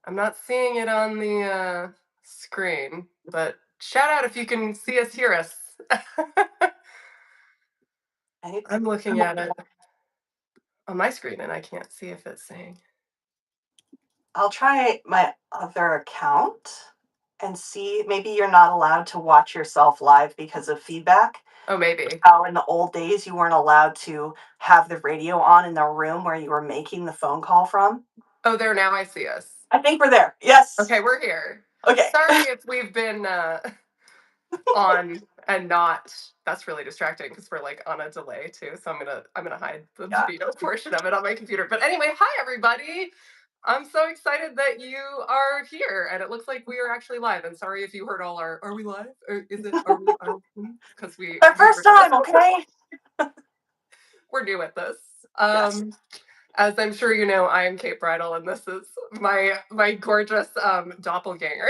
I'm not seeing it on the screen, but shout out if you can see us, hear us. I'm looking at it on my screen and I can't see if it's saying. I'll try my other account and see. Maybe you're not allowed to watch yourself live because of feedback. Oh, maybe. How in the old days you weren't allowed to have the radio on in the room where you were making the phone call from. Oh, there, now I see us. I think we're there. Yes. Okay, we're here. Okay. Sorry if we've been on and not. That's really distracting because we're like on a delay too. So I'm gonna hide the Yeah. video portion of it on my computer. But anyway, hi everybody. I'm so excited that you are here, and it looks like we are actually live. And sorry if you heard all our. Are we live? Or is it? Are we? Because Our first time, okay? We're new at this. Yes. As I'm sure you know, I am Kate Bridal, and this is my gorgeous doppelganger.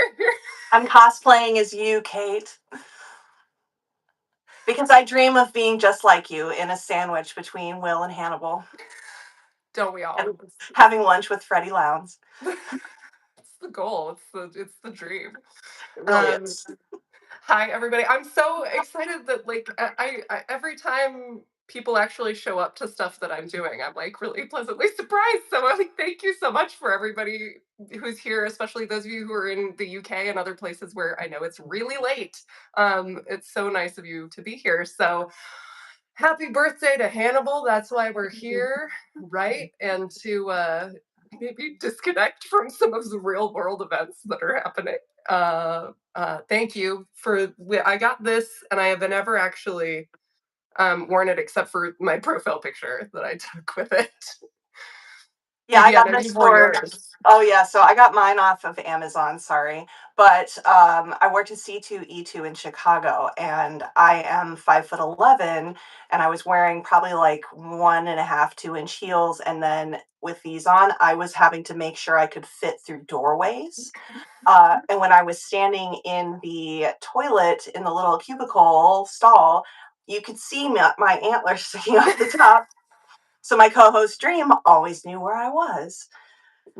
I'm cosplaying as you, Kate. Because I dream of being just like you in a sandwich between Will and Hannibal. Don't we all? And having lunch with Freddie Lowndes. It's the goal. It's the dream. It really is. Hi everybody. I'm so excited that like I every time people actually show up to stuff that I'm doing, I'm like really pleasantly surprised. So I'm like, thank you so much for everybody who's here, especially those of you who are in the UK and other places where I know it's really late. It's so nice of you to be here. So happy birthday to Hannibal. That's why we're here, right? And to maybe disconnect from some of the real world events that are happening. Thank you for. I got this, and I have never actually worn it except for my profile picture that I took with it. Yeah, I Yeah, got this for. Oh yeah, so I got mine off of Amazon. Sorry, but I worked at C2E2 in Chicago, and I am 5'11", and I was wearing probably like 1.5, 2-inch heels, and then with these on, I was having to make sure I could fit through doorways. And when I was standing in the toilet in the little cubicle stall, you could see my antlers sticking off the top. So my co-host Dream always knew where I was.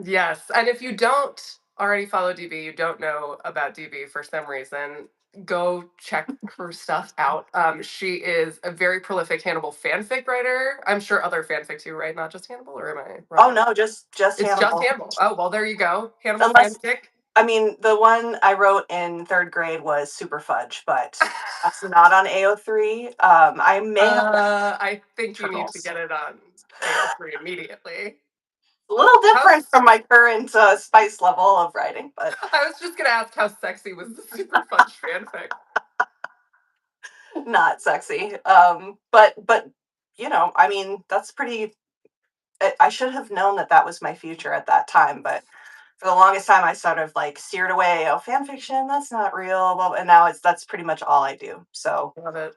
Yes, and if you don't already follow DB, you don't know about DB for some reason, go check her stuff out. She is a very prolific Hannibal fanfic writer. I'm sure other fanfic too, right? Not just Hannibal, or am I wrong? Oh no, just It's Hannibal. just Hannibal. Oh well, there you go. Hannibal Unless, fanfic. I mean, the one I wrote in 3rd grade was Super Fudge, but that's not on AO3. I may have. I think you need to Trickles. get it on AO3 immediately. A little different from my current spice level of writing, but I was just gonna ask how sexy was the Super Fudge fanfic. not sexy. But you know, I mean, that's pretty. I should have known that that was my future at that time, but for the longest time, I sort of like steered away. Oh, fan fiction, that's not real. Well, and now that's pretty much all I do. So Love it.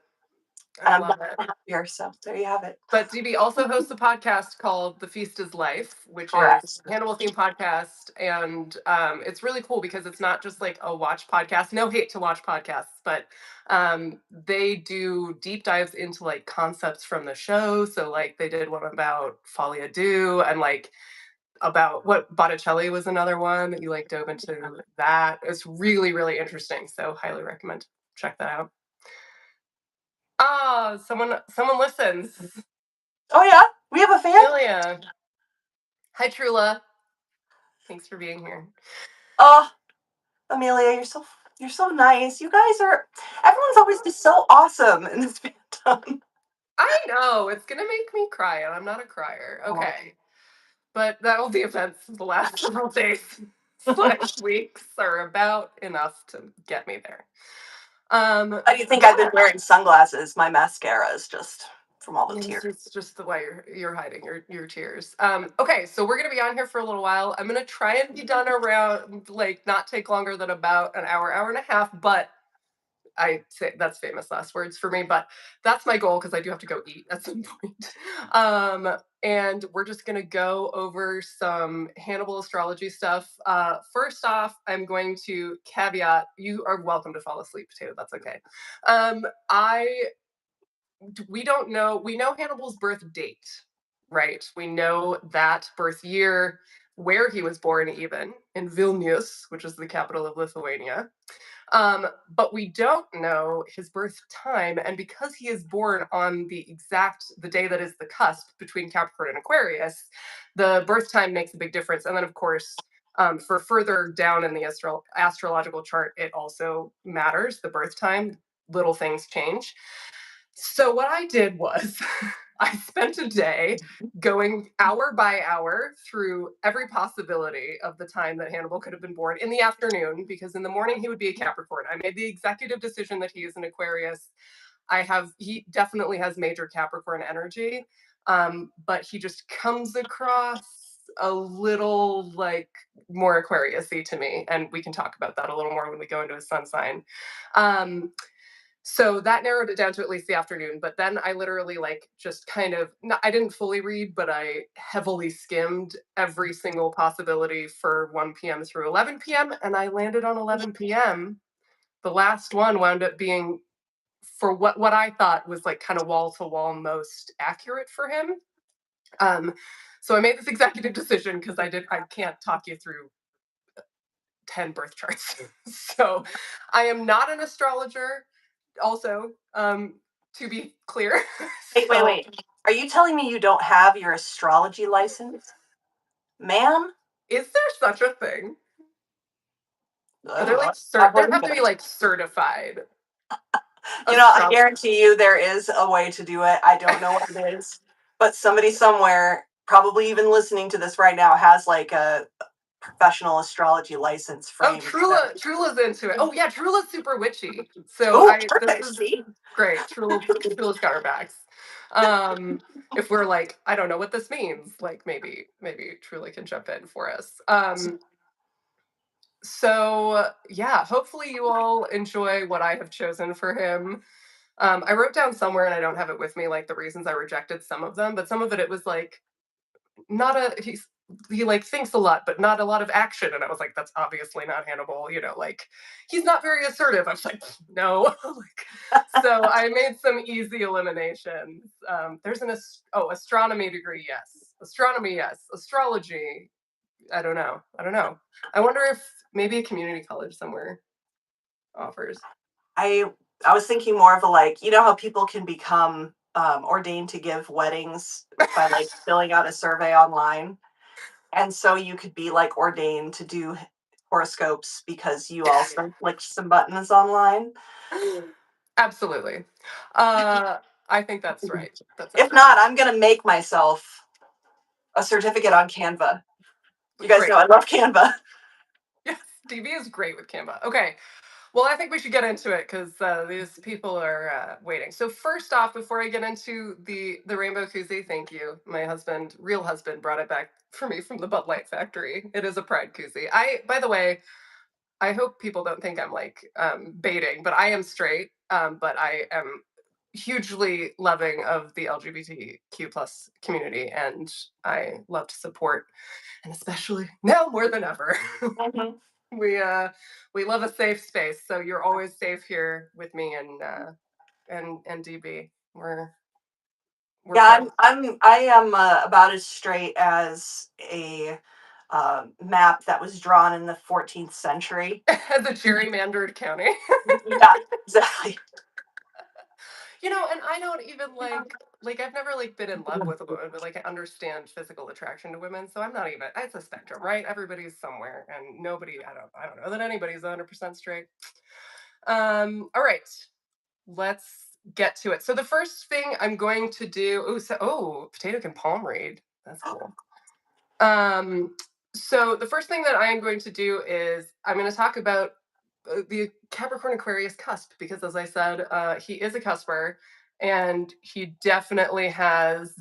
I I'm love it. here. So there you have it. But DB also hosts a podcast called The Feast is Life, which Correct. is a Hannibal themed podcast. And it's really cool because it's not just like a watch podcast. No hate to watch podcasts, but they do deep dives into like concepts from the show. So like they did one about Folie à Deux, and like about what Botticelli was another one that you like dove into that. It's really, really interesting. So highly recommend check that out. Oh, someone listens. Oh yeah, we have a fan. Amelia. Hi, Trula. Thanks for being here. Oh, Amelia, you're so nice. You guys are. Everyone's always just so awesome in this fandom. I know it's gonna make me cry, and I'm not a crier. Okay, but that will be events the last several days / weeks are about enough to get me there. How do you think I've been wearing sunglasses? My mascara is just from all the tears. It's just the way you're hiding your tears. Okay, so we're gonna be on here for a little while. I'm gonna try and be done around like not take longer than about an hour and a half, but I say that's famous last words for me, but that's my goal because I do have to go eat at some point. And we're just gonna go over some Hannibal astrology stuff. First off, I'm going to caveat: you are welcome to fall asleep too. That's okay. I we don't know. We know Hannibal's birth date, right? We know that birth year. where he was born, even in Vilnius, which is the capital of Lithuania. But we don't know his birth time, and because he is born on the day that is the cusp between Capricorn and Aquarius, the birth time makes a big difference. And then, of course, for further down in the astrological chart, it also matters the birth time. Little things change. So what I did was I spent a day going hour by hour through every possibility of the time that Hannibal could have been born in the afternoon, because in the morning he would be a Capricorn. I made the executive decision that he is an Aquarius. He definitely has major Capricorn energy, but he just comes across a little like more Aquariusy to me, and we can talk about that a little more when we go into his sun sign. Um, so that narrowed it down to at least the afternoon. But then I literally like just kind of not, I didn't fully read, but I heavily skimmed every single possibility for 1 p.m. through 11 p.m. and I landed on 11 p.m. The last one wound up being for what I thought was like kind of wall to wall most accurate for him. Um, so I made this executive decision because I can't talk you through 10 birth charts. So I am not an astrologer also, to be clear. Wait, wait, So, wait. Are you telling me you don't have your astrology license, ma'am? is there such a thing? Are there Ugh, like I've there heard have of to be it. like certified I astrologers? guarantee you there is a way to do it. I don't know what it is, but somebody somewhere, probably even listening to this right now, has like a professional astrology license Oh, framed. So, Trula's into it. Oh yeah, Trula's super witchy. So oh, I this perfect. is See, great. Trula's got our backs. Um, if we're like, I don't know what this means, like maybe Trula can jump in for us. So yeah, hopefully you all enjoy what I have chosen for him. I wrote down somewhere, and I don't have it with me, like the reasons I rejected some of them, but some of it was like not a he like thinks a lot, but not a lot of action. And I was like, that's obviously not Hannibal. Like he's not very assertive. I was like, no. Like, so I made some easy eliminations. There's astronomy degree, yes. Astronomy, yes. Astrology, I don't know. I don't know. I wonder if maybe a community college somewhere offers. I I was thinking more of a like, how people can become ordained to give weddings by like filling out a survey online. And so you could be like ordained to do horoscopes because you also clicked some buttons online. Absolutely. Uh, I think that's right. That If sounds right. not, I'm gonna make myself a certificate on Canva. You guys know Great. I love Canva. Yes, DB is great with Canva. Okay. Well, I think we should get into it because these people are waiting. So first off, before I get into the rainbow koozie, thank you. My husband, real husband, brought it back for me from the Bud Light factory. It is a pride koozie. By the way, I hope people don't think I'm like baiting, but I am straight. But I am hugely loving of the LGBTQ plus community, and I love to support, and especially now more than ever. Mhm. we uh we love a safe space, so you're always safe here with me and DB. We're Yeah, friends. I am about as straight as a map that was drawn in the 14th century. As a gerrymandered county. Yeah, exactly. And I don't even like I've never like been in love with a woman, but like I understand physical attraction to women, so I'm not even it's a spectrum, right? Everybody's somewhere, and nobody I don't know that anybody's 100% straight. All right. Let's get to it. So the first thing I'm going to do, potato can palm read. That's cool. Um, so the first thing that I am going to do is I'm going to talk about the Capricorn Aquarius cusp, because as I said, he is a cusper, and he definitely has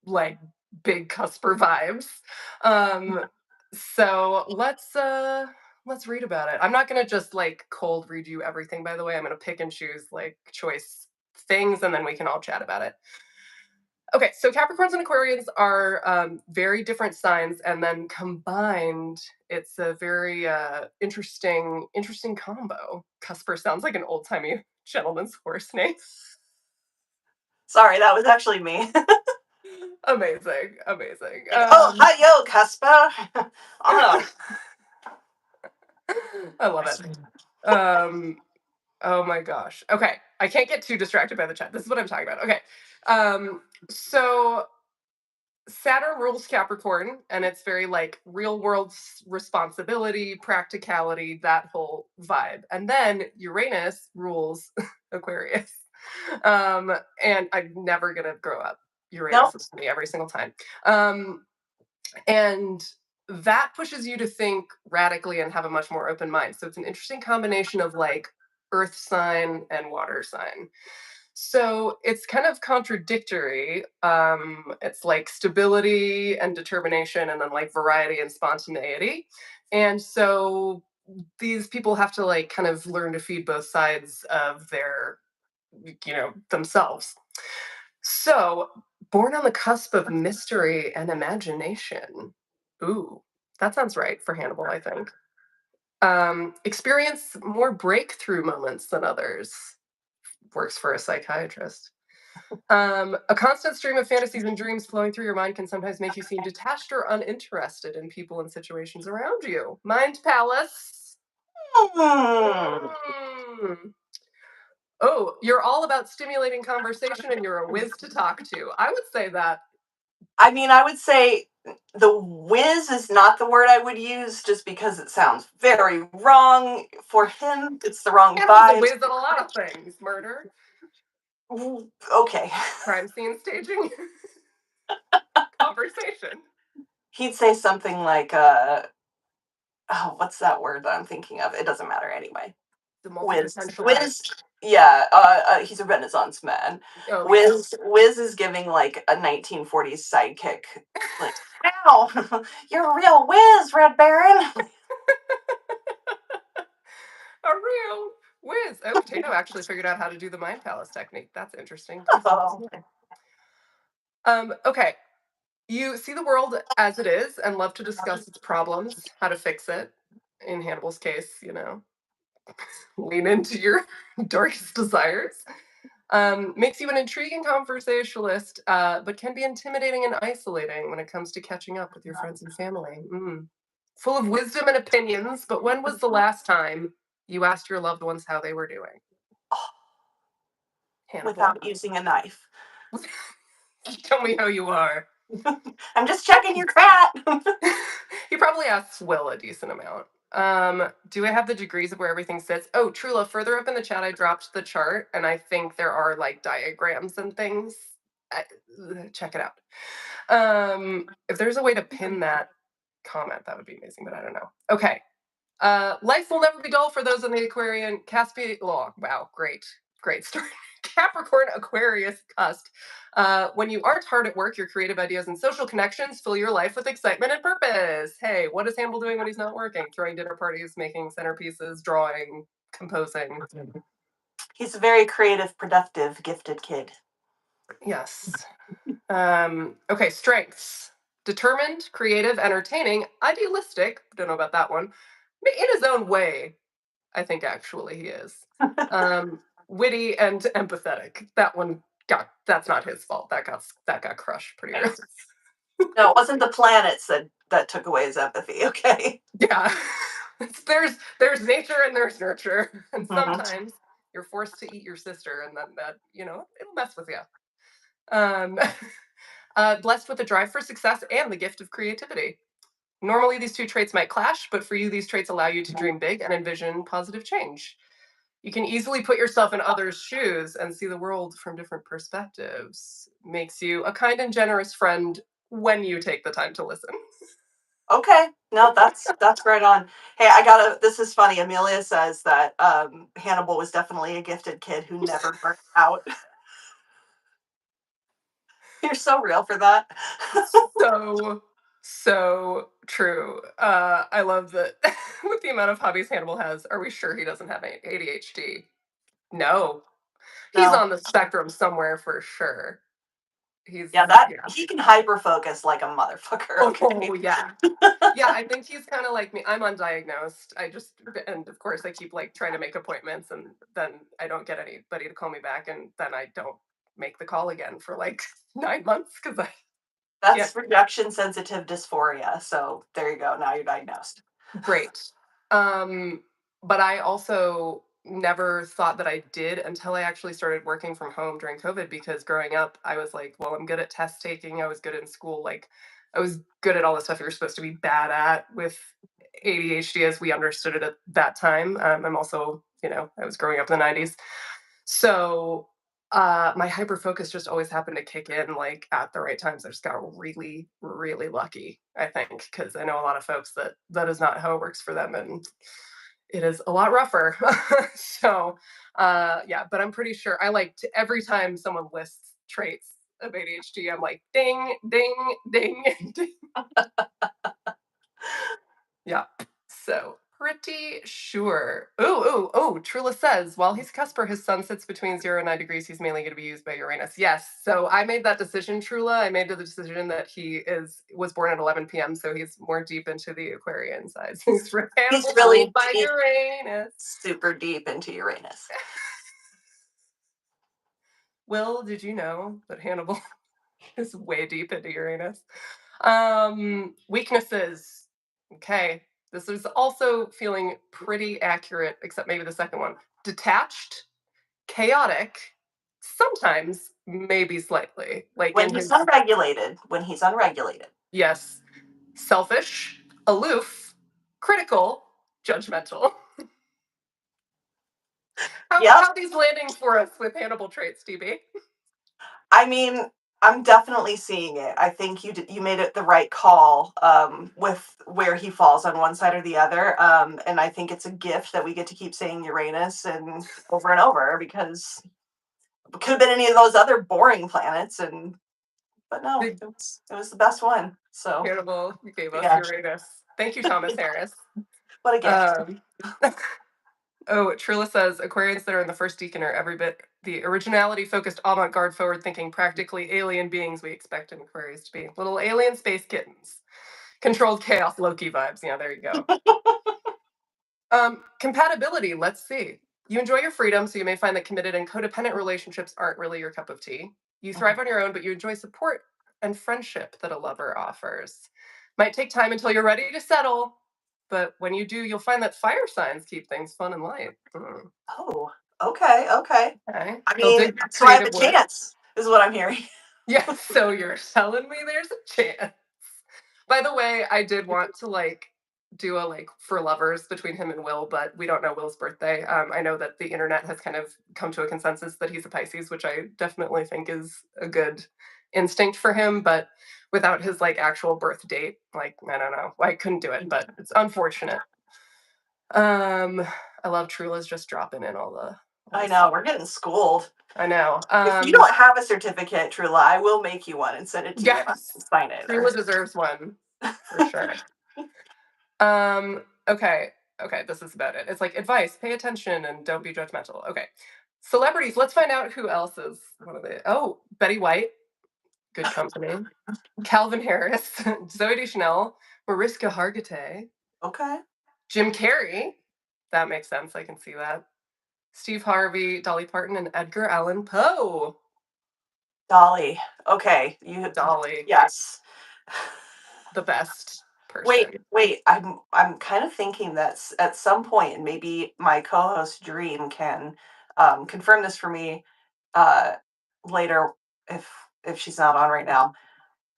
like big cusper vibes. Um, so let's read about it. I'm not gonna just like cold read you everything, by the way. I'm gonna pick and choose like choice things, and then we can all chat about it. Okay, so Capricorns and Aquarians are very different signs, and then combined, it's a very interesting combo. Cusper sounds like an old timey gentleman's horse name. Sorry, that was actually me. Amazing, amazing. Like, oh, hi, yo, Casper. Oh, I love it. Um, oh my gosh. Okay, I can't get too distracted by the chat. This is what I'm talking about. Okay, so Saturn rules Capricorn, and it's very like real world responsibility, practicality, that whole vibe. And then Uranus rules Aquarius. Um, and I'm never gonna grow up. no. Uranus is me every single time. Um, and that pushes you to think radically and have a much more open mind. So it's an interesting combination of like earth sign and water sign. So it's kind of contradictory. It's like stability and determination, and then like variety and spontaneity. And so these people have to like kind of learn to feed both sides of their, themselves. So, born on the cusp of mystery and imagination. Ooh, that sounds right for Hannibal, I think. Experience more breakthrough moments than others. Works for a psychiatrist. A constant stream of fantasies and dreams flowing through your mind can sometimes make you seem detached or uninterested in people and situations around you. Mind palace. Hmm. Mm. Oh, you're all about stimulating conversation and you're a whiz to talk to. I would say that. I mean, I would say the whiz is not the word I would use just because it sounds very wrong for him. It's the wrong Hannibal the vibe. whiz at a lot of things. Murder, Okay. crime scene staging, conversation. He'd say something like, oh, what's that word that I'm thinking of? It doesn't matter anyway. The Wiz. multi-potentialist. Wiz, yeah, he's a Renaissance man. Oh yeah. Wiz is giving like a 1940s sidekick. Like, ow, you're a real whiz, Red Baron. A real whiz. Oh, Potato actually figured out how to do the mind palace technique. That's interesting. Please let us Oh, know. Okay. You see the world as it is and love to discuss its problems, how to fix it. In Hannibal's case, lean into your darkest desires. Makes you an intriguing conversationalist, but can be intimidating and isolating when it comes to catching up with your friends and family. Full of wisdom and opinions, but when was the last time you asked your loved ones how they were doing? Hannibal, without using a knife. tell me how you are. I'm just checking your cat. He probably asks Will a decent amount. Do I have the degrees of where everything sits? Oh, Trula, further up in the chat, I dropped the chart, and I think there are like diagrams and things. I, check it out. If there's a way to pin that comment, that would be amazing, but I don't know. Okay. Life will never be dull for those in the Aquarian Caspian. Oh, wow, great story. Capricorn Aquarius cusp. When you aren't hard at work, your creative ideas and social connections fill your life with excitement and purpose. Hey, what is Hannibal doing when he's not working? Throwing dinner parties, making centerpieces, drawing, composing. He's a very creative, productive, gifted kid. Yes. Okay, strengths. Determined, creative, entertaining, idealistic. Don't know about that one. In his own way, I think actually he is. Witty and empathetic. That's not his fault. That got crushed pretty early. No, it wasn't the planets that took away his empathy. Okay. Yeah. There's nature and there's nurture. And Mhm. sometimes you're forced to eat your sister and then it'll mess with you. Um blessed with a drive for success and the gift of creativity. Normally, these two traits might clash, but for you, these traits allow you to dream big and envision positive change. You can easily put yourself in others' shoes and see the world from different perspectives. Makes you a kind and generous friend when you take the time to listen. Okay. No, that's right on. Hey, I gotta. This is funny. Amelia says that Hannibal was definitely a gifted kid who never burnt out. You're so real for that. So, so true. I love that with the amount of hobbies Hannibal has, are we sure he doesn't have ADHD? No. He's No. on the spectrum somewhere for sure. He's, Yeah, that yeah. he can hyper focus like a motherfucker. Okay. Oh, yeah. Yeah, I think he's kind of like me. I'm undiagnosed. And of course, I keep like trying to make appointments, and then I don't get anybody to call me back, and then I don't make the call again for like 9 months because I Yeah, That's rejection sensitive dysphoria. So there you go. Now you're diagnosed. great. Um, but I also never thought that I did until I actually started working from home during COVID because growing up, I was like, well, I'm good at test taking. I was good in school. Like, I was good at all the stuff you're supposed to be bad at with ADHD as we understood it at that time. I'm also, I was growing up in the 90s. So my hyper focus just always happened to kick in like at the right times. I just got really, really lucky, I think, because I know a lot of folks that that is not how it works for them, and it is a lot rougher. So yeah, but I'm pretty sure I like to every time someone lists traits of ADHD, I'm like ding, ding, ding, ding. Yeah. So pretty sure. Trula says while he's Cusper, his sun sits between 0 and 9 degrees. He's mainly going to be used by Uranus. Yes. So I made that decision, Trula. I made the decision that he was born at 11 p.m. So he's more deep into the Aquarian side. He's He's Hannibal's really ruled by deep, Uranus. super deep into Uranus. Will, did you know that Hannibal is way deep into Uranus? Weaknesses. Okay. This is also feeling pretty accurate, except maybe the second one. Detached, chaotic, sometimes, maybe slightly. Like When in he's his, unregulated, when he's unregulated. yes, selfish, aloof, critical, judgmental. How Yep. are these landing for us with Hannibal traits, DB? I mean, I'm definitely seeing it. I think you made it the right call with where he falls on one side or the other. And I think it's a gift that we get to keep saying Uranus and over because it could have been any of those other boring planets, and but no, Big it was the best one. So Hannibal gave us yeah, Uranus. Thank you, Thomas Harris. what a gift. Um, Oh, Trilla says Aquarians that are in the first deacon are every bit the originality focused, avant garde, forward thinking, practically alien beings we expect in Aquarius to be. Little alien space kittens. Controlled chaos Loki vibes. Yeah, there you go. Compatibility, let's see. You enjoy your freedom, so you may find that committed and codependent relationships aren't really your cup of tea. You thrive on your own, but you enjoy support and friendship that a lover offers. Might take time until you're ready to settle, but when you do, you'll find that fire signs keep things fun and light. Oh, okay, okay. Okay. I They'll mean, dig so I have a creative work. chance, is what I'm hearing. Yeah, so you're telling me there's a chance. By the way, I did want to like do a like for lovers between him and Will, but we don't know Will's birthday. I know that the internet has kind of come to a consensus that he's a Pisces, which I definitely think is a good instinct for him, but without his like actual birth date, like I don't know. I couldn't do it, but it's unfortunate. Um I love Trula's just dropping in all I the know, stuff. we're getting schooled. I know. If you don't have a certificate, Trula, I will make you one and send it to you. Yes, Sign it. Trula deserves one for sure. Okay, okay, this is about it. It's like advice, pay attention and don't be judgmental. Okay. Celebrities, let's find out who else is one of the Betty White, good company. Calvin Harris, Zoe Deschanel, Mariska Hargitay, Okay. Jim Carrey. That makes sense. I can see that. Steve Harvey, Dolly Parton, and Edgar Allan Poe. Dolly. Okay. You Dolly, yes. the best Wait, person. wait. I'm kind of thinking that at some point, and maybe my co-host Dream can confirm this for me uh, later if she's not on right now.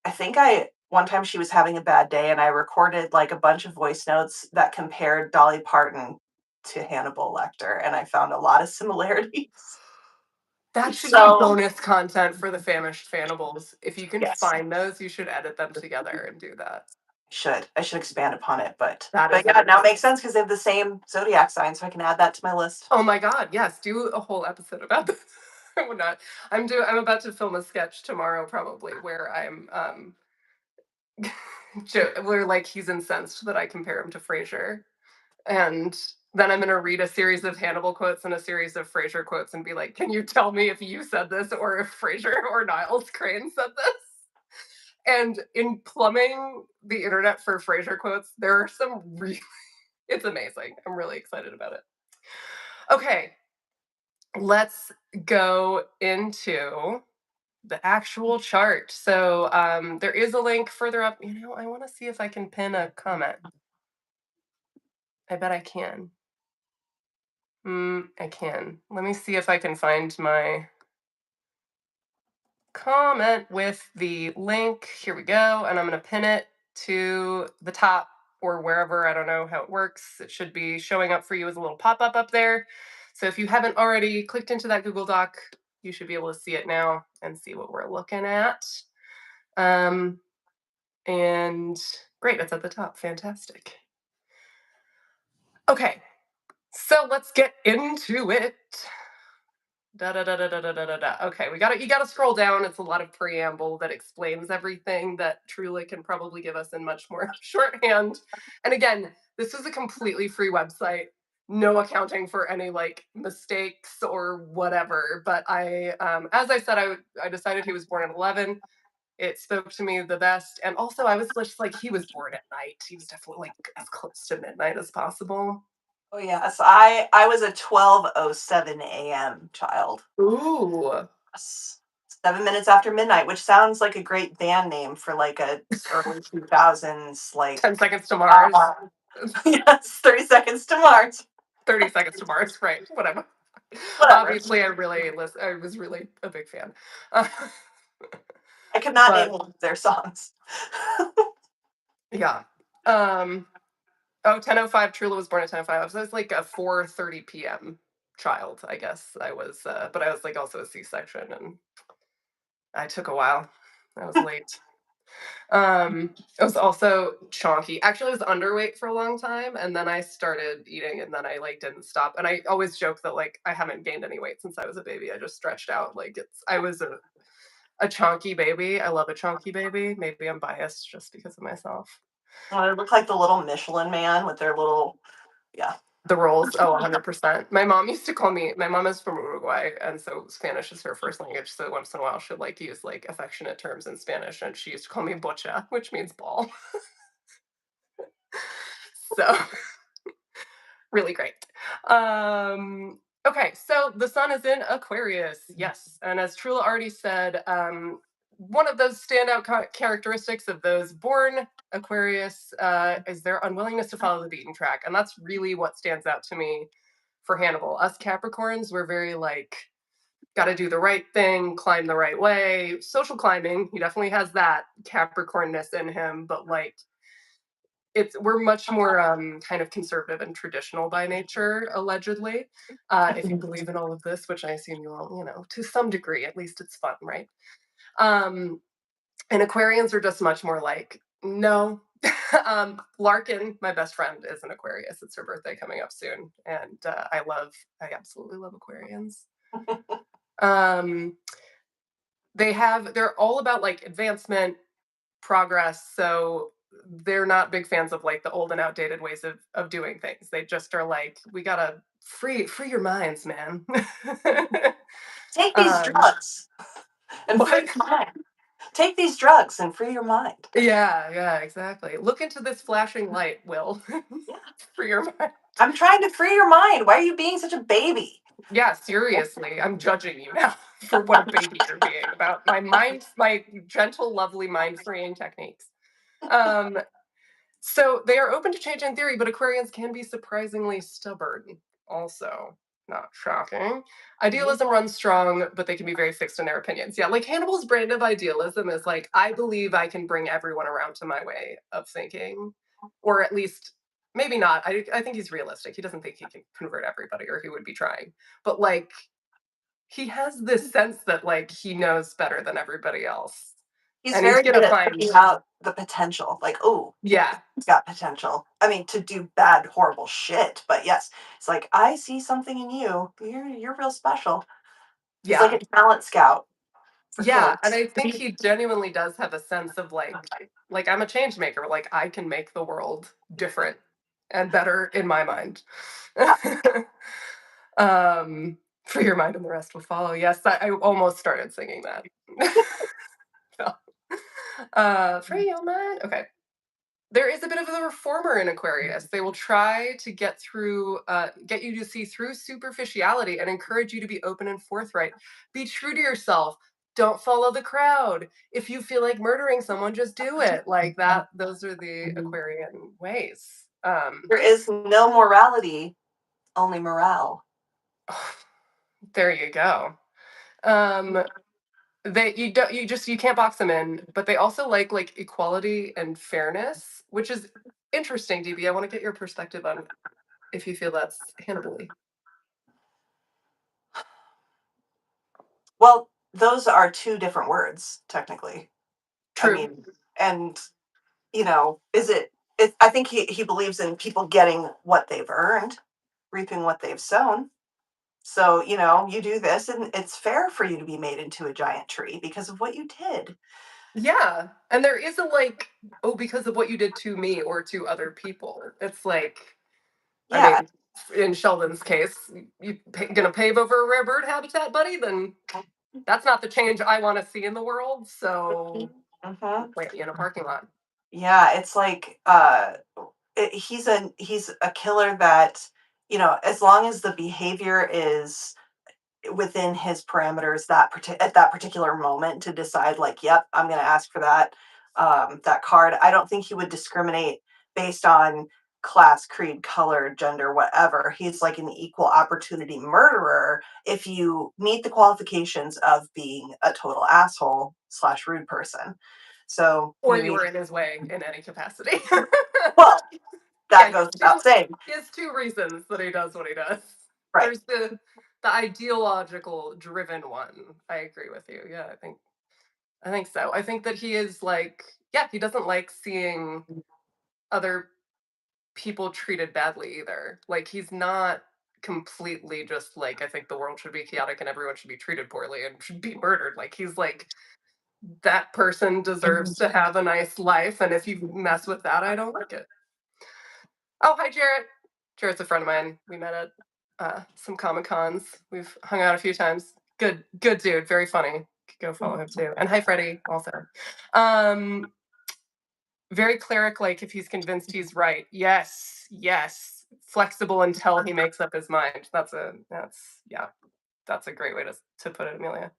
I think I one time she was having a bad day, and I recorded like a bunch of voice notes that compared Dolly Parton to Hannibal Lecter, and I found a lot of similarities. That should be So bonus content for the famished Fanibles. If you can yes, find those, you should edit them together and do that. I should expand upon it, That but is yeah, now it amazing. makes sense because they have the same zodiac sign, so I can add that to my list. Oh my god, yes, do a whole episode about this. I would not. I'm about to film a sketch tomorrow probably where I'm where like he's incensed that I compare him to Frasier. And then I'm gonna read a series of Hannibal quotes and a series of Frasier quotes and be like, can you tell me if you said this or if Frasier or Niles Crane said this? And in plumbing the internet for Frasier quotes, there are some really, it's amazing. I'm really excited about it. Okay, let's go into the actual chart. So there is a link further up. You know, I want to see if I can pin a comment. I bet I can. I can. Let me see if I can find my comment with the link. Here we go. And I'm going to pin it to the top or wherever. I don't know how it works. It should be showing up for you as a little pop up there. So if you haven't already clicked into that Google Doc, you should be able to see it now and see what we're looking at. Um, and great, it's at the top. Fantastic. Okay, so let's get into it. Da da da da da da da da da. Okay, you gotta scroll down. It's a lot of preamble that explains everything that Truly can probably give us in much more shorthand. And again, this is a completely free website, no accounting for any like mistakes or whatever. But as I said, I decided he was born at 11. It spoke to me the best, and also I was just like, he was born at night. He was definitely like as close to midnight as possible. Oh yes, I was a 12:07 a.m. child. Ooh, Yes. 7 minutes after midnight, which sounds like a great band name for like a early 2000s 10 like seconds to Mars. yes, 30 seconds to Mars. 30 seconds to Mars, right? Whatever. Whatever. Obviously, I was really a big fan. Uh, I could not name but one of their songs. yeah. Um, oh, 10:05. Trula was born at 10:05. So I was like a 4:30 p.m. child, I guess. But I was like also a C-section, and I took a while. I was late. I was also chonky. Actually, I was underweight for a long time, and then I started eating, and then I like didn't stop. And I always joke that like I haven't gained any weight since I was a baby. I just stretched out. Like I was a chonky baby. I love a chonky baby. Maybe I'm biased just because of myself. They look like the little Michelin man with their little yeah. The rolls, oh, 100%. My mom used to call me, my mom is from Uruguay, and so Spanish is her first language. So once in a while, she'll like use like affectionate terms in Spanish, and she used to call me bocha, which means ball. So really great. Okay, so the sun is in Aquarius, yes, and as Trula already said, one of those standout characteristics of those born Aquarius is their unwillingness to follow the beaten track, and that's really what stands out to me for Hannibal. Us Capricorns, we're very like got to do the right thing, climb the right way. Social climbing, he definitely has that Capricornness in him, but like we're much more kind of conservative and traditional by nature, allegedly. If you believe in all of this, which I assume you all, to some degree, at least it's fun, right? Um, and Aquarians are just much more like, no. Larkin, my best friend, is an Aquarius. It's her birthday coming up soon, and I absolutely love Aquarians. Um, they're all about like advancement, progress. So they're not big fans of like the old and outdated ways of doing things. They just are like, we gotta free your minds, man. Take these um, drugs and free what? your mind. Take these drugs and free your mind. Yeah, exactly. Look into this flashing light, Will. Yeah. Free your mind. I'm trying to free your mind. Why are you being such a baby? Yeah, seriously, I'm judging you now for what a baby you're being about my gentle, lovely mind freeing techniques. Um, So they are open to change in theory, but Aquarians can be surprisingly stubborn. Also, not shocking. Mhm. Idealism runs strong, but they can be very fixed in their opinions. Yeah, like Hannibal's brand of idealism is like, I believe I can bring everyone around to my way of thinking, or at least maybe not. I think he's realistic. He doesn't think he can convert everybody, or he would be trying. But like, he has this sense that like he knows better than everybody else, He's and he's very good gonna at find. picking out the potential. Like, oh, Yeah, it's got potential. I mean, to do bad, horrible shit. But yes, it's like I see something in you. You're real special. He's like yeah. a talent scout for Yeah, and kids. I think he genuinely does have a sense of like I'm a change maker, like I can make the world different and better in my mind. um for your mind and the rest will follow. Yes, I almost started singing that. No. For your mind. Okay. There is a bit of a reformer in Aquarius. They will try to get you to see through superficiality and encourage you to be open and forthright. Be true to yourself. don't follow the crowd. If you feel like murdering someone, just do it. Like that, those are the Aquarian ways. There is no morality, only morale. There you go. Um, they you don't you just you can't box them in, but they also like equality and fairness, which is interesting, DB. I want to get your perspective on if you feel that's Hannibal. Well, those are two different words, technically. I True. mean, and is it I think he believes in people getting what they've earned, reaping what they've sown. So, you do this and it's fair for you to be made into a giant tree because of what you did. Yeah, and there is a like, oh, because of what you did to me or to other people. It's like, I Yeah. mean, in Sheldon's case, gonna pave over a rare bird habitat, buddy? Then that's not the change I want to see in the world. So Hmm. plant you in a parking lot. Yeah, it's like he's a killer that, as long as the behavior is within his parameters at that particular moment to decide like, yep, I'm going to ask for that card. I don't think he would discriminate based on class, creed, color, gender, whatever. He's like an equal opportunity murderer if you meet the qualifications of being a total asshole slash rude person. So Or you were in his way in any capacity. well, Yeah, that goes without saying. he has two reasons that he does what he does. Right. There's the ideological driven one. I agree with you. Yeah, I think so. I think that he is like, yeah, he doesn't like seeing other people treated badly either. Like he's not completely just like, I think the world should be chaotic and everyone should be treated poorly and should be murdered. Like he's like, that person deserves to have a nice life, and if you mess with that, I don't like it. Oh, hi, Jarrett. Jarrett's a friend of mine. We met at some Comic Cons. We've hung out a few times. Good dude. Very funny. Go follow him too. And hi, Freddie. Also, um, very cleric. Like if he's convinced he's right, yes, yes. Flexible until he makes up his mind. That's a great way to put it, Amelia.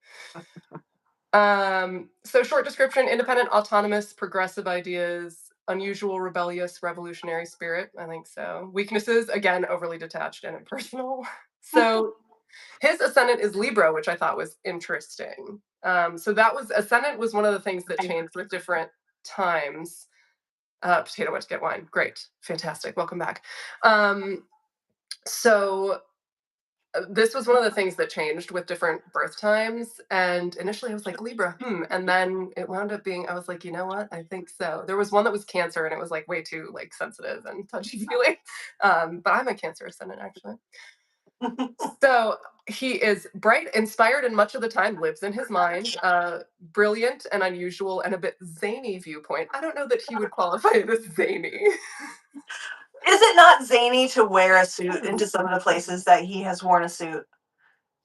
So short description: independent, autonomous, progressive ideas, unusual, rebellious, revolutionary spirit. I think so. Weaknesses: again, overly detached and impersonal. So his ascendant is Libra, which I thought was interesting. So that was ascendant was one of the things that changed with different times. Potato went to get wine. Great, fantastic. Welcome back. So this was one of the things that changed with different birth times. And initially I was like, Libra, And then it wound up being, I was like, you know what? I think so. There was one that was Cancer and it was like way too like sensitive and touchy feely. But I'm a Cancer ascendant actually. So he is bright, inspired, and much of the time lives in his mind. Brilliant and unusual and a bit zany viewpoint. I don't know that he would qualify as zany. Is it not zany to wear a suit into some of the places that he has worn a suit?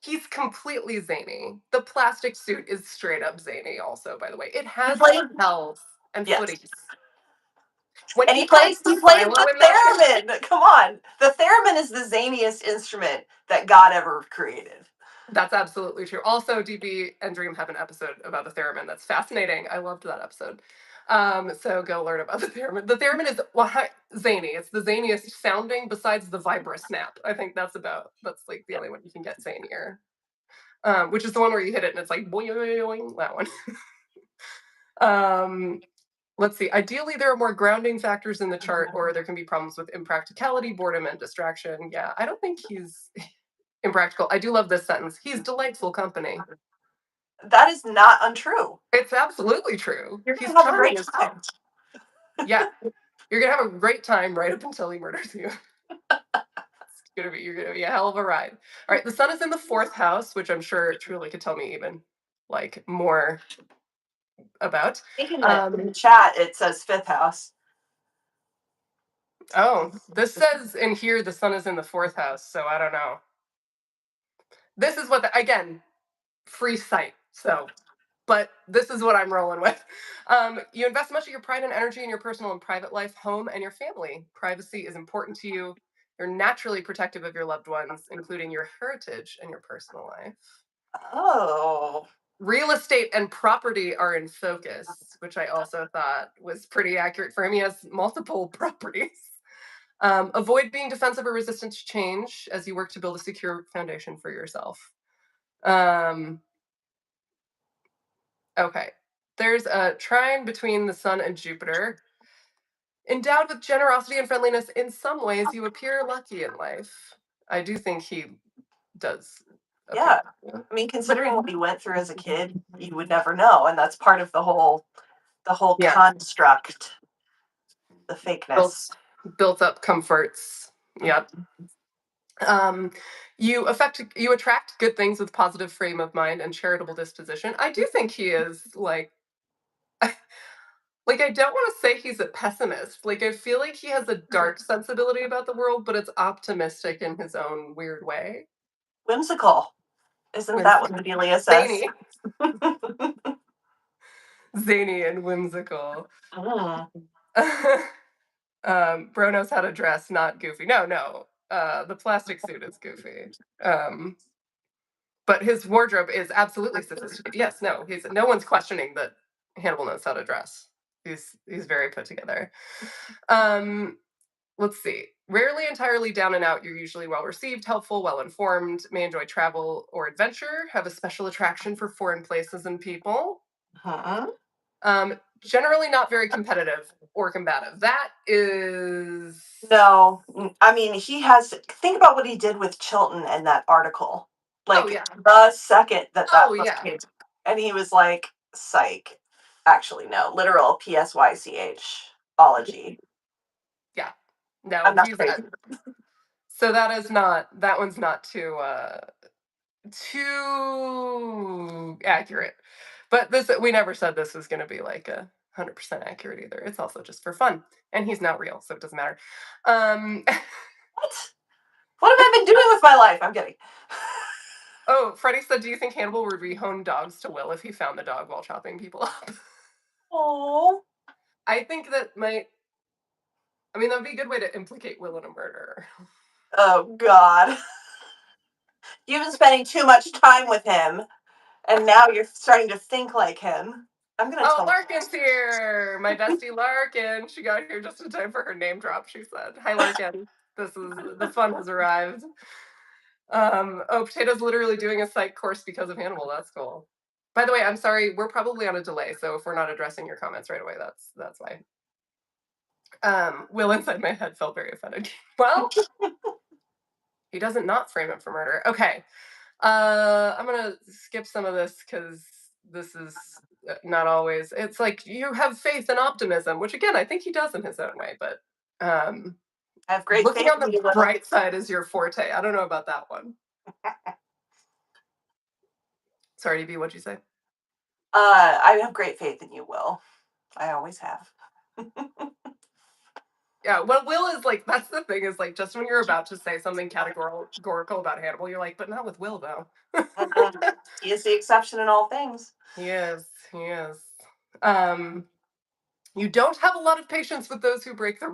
He's completely zany. The plastic suit is straight up zany, also, by the way. It He has played, lapels and yes, footies. When and he plays the he played philo the in that thing, theremin. Come on, the theremin is the zaniest instrument that God ever created. that's absolutely true. Also, DB and Dream have an episode about the theremin that's fascinating. I loved that episode. So go learn about the theremin. The theremin is zany. It's the zaniest sounding besides the vibra snap. I think that's like the only one you can get zanier. Which is the one where you hit it and it's like boing, boing, boing, that one. Um, let's see. Ideally, there are more grounding factors in the chart, or there can be problems with impracticality, boredom, and distraction. Yeah, I don't think he's impractical. I do love this sentence. He's delightful company. That is not untrue. It's absolutely true. You're He's gonna have a charming great as time. fuck. Yeah, you're gonna have a great time right up until he murders you. You're gonna be a hell of a ride. All right, the sun is in the fourth house, which I'm sure Truly could tell me even like more about. Thinking that in Um, the chat it says fifth house. oh, this says in here the sun is in the fourth house, so I don't know. This is what again, free sight. So, but this is what I'm rolling with. You invest much of your pride and energy in your personal and private life, home, and your family. Privacy is important to you. You're naturally protective of your loved ones, including your heritage and your personal life. Oh. Real estate and property are in focus, which I also thought was pretty accurate for him. He has multiple properties. Avoid being defensive or resistant to change as you work to build a secure foundation for yourself. Um, okay. There's a trine between the sun and Jupiter. Endowed with generosity and friendliness, in some ways you appear lucky in life. I do think he does Yeah. appear. I mean, But considering what he went through as a kid, you would never know, and that's part of the whole yeah, construct, the built fakeness. built up comforts. Yep. Um, you attract good things with positive frame of mind and charitable disposition. I do think he is like I don't want to say he's a pessimist. Like I feel like he has a dark sensibility about the world, but it's optimistic in his own weird way. Whimsical. Isn't that what Whimsical. Bedelia says? Zany. Zany and whimsical. Mm. Bro knows how to dress, not goofy. No, no. The plastic suit is goofy. Um, but his wardrobe is absolutely sophisticated. Yes, no, he's no one's questioning that Hannibal knows how to dress. He's very put together. Um, let's see. Rarely entirely down and out, you're usually well received, helpful, well informed, may enjoy travel or adventure, have a special attraction for foreign places and people. Mhm. Generally not very competitive or combative. That is. No, I mean, he has. Think about what he did with Chilton in that article. Oh Like yeah. the second that Oh that book yeah. came, and he was like, "Psych." Actually, no, literal psychology. Yeah. No, I'm not he's crazy. so that is not that one's not too accurate. But this we never said this was going to be like 100% accurate either. It's also just for fun, and he's not real, so it doesn't matter. Um, What? What have I been doing with my life? I'm kidding. oh, Freddie said, "Do you think Hannibal would rehome dogs to Will if he found the dog while chopping people up?" Oh, I think that might. I mean, that would be a good way to implicate Will in a murder. oh God! You've been spending too much time with him, and now you're starting to think like him. I'm gonna Oh, tell. Larkin's here! My bestie Larkin. She got here just in time for her name drop, she said. Hi, Larkin. This is the fun has arrived. Oh, Potato's literally doing a psych course because of Hannibal. That's cool. By the way, I'm sorry, we're probably on a delay, so if we're not addressing your comments right away, that's why. Will inside my head felt very offended. Well, he doesn't not frame it for murder. Okay. I'm gonna skip some of this because this is not always. It's like you have faith and optimism, which again I think he does in his own way. But um, I have great looking faith on in the you, Will. bright side is your forte. I don't know about that one. Sorry, DB, what'd you say? I have great faith in you, Will. I always have. Yeah, well, Will is like that's the thing is like just when you're about to say something categorical about Hannibal, you're like, but not with Will though. Mhm. He is the exception in all things. He is, he is. Um, you don't have a lot of patience with those who break the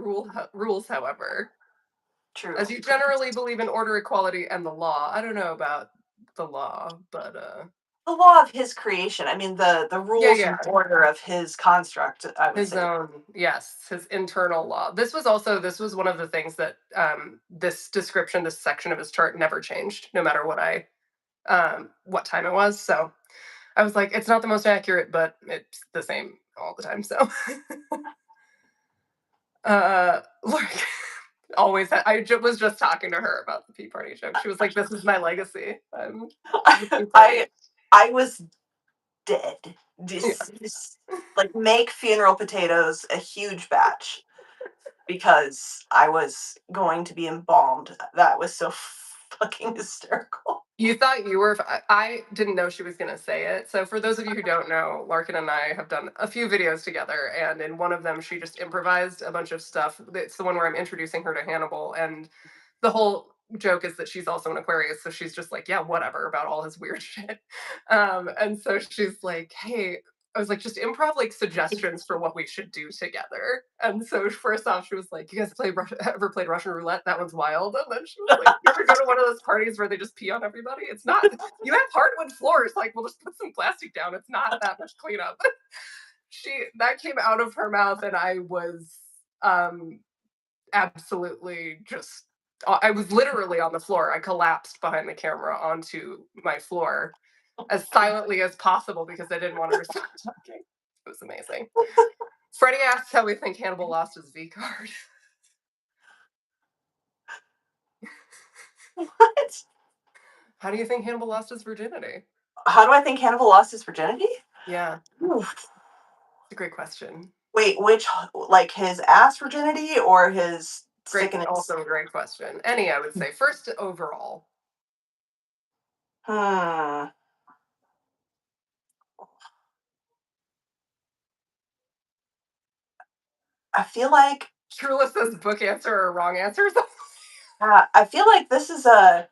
rules, however. As True. you generally believe in order, equality, and the law. I don't know about the law, but The law of his creation. I mean, the yeah, rules yeah. and order of his construct. I would His say. own, yes, his internal law. This was one of the things that this description, this section of his chart never changed, no matter what time it was. So I was like, it's not the most accurate, but it's the same all the time. So like always was just talking to her about the pea party joke. She was like, this is my legacy. The pea party. I I was dead. Yeah. Just like make funeral potatoes a huge batch because I was going to be embalmed. That was so fucking hysterical. You thought you were. I didn't know she was going to say it. So, for those of you who don't know, Larkin and I have done a few videos together. And in one of them, she just improvised a bunch of stuff. It's the one where I'm introducing her to Hannibal. And the whole joke is that she's also an Aquarius. So, she's just like, yeah, whatever about all his weird shit. And so she's like, hey, I was like, just improv like suggestions for what we should do together. And so first off, she was like, "You guys ever played Russian roulette? That one's wild." And then she was like, "You ever go to one of those parties where they just pee on everybody? It's not. You have hardwood floors. Like, we'll just put some plastic down. It's not that much cleanup." She that came out of her mouth, and I was um absolutely just. I was literally on the floor. I collapsed behind the camera onto my floor as silently as possible because I didn't want her to stop talking. It was amazing. Freddie asks how we think Hannibal lost his V card. What? How do you think Hannibal lost his virginity? How do I think Hannibal lost his virginity? Yeah, Oof. it's a great question. Wait, which, like his ass virginity or his Great, stick in his? also a great question. Any, I would say. First, overall. Hmm. I feel like Trula says book answer or wrong answers. I feel like this is a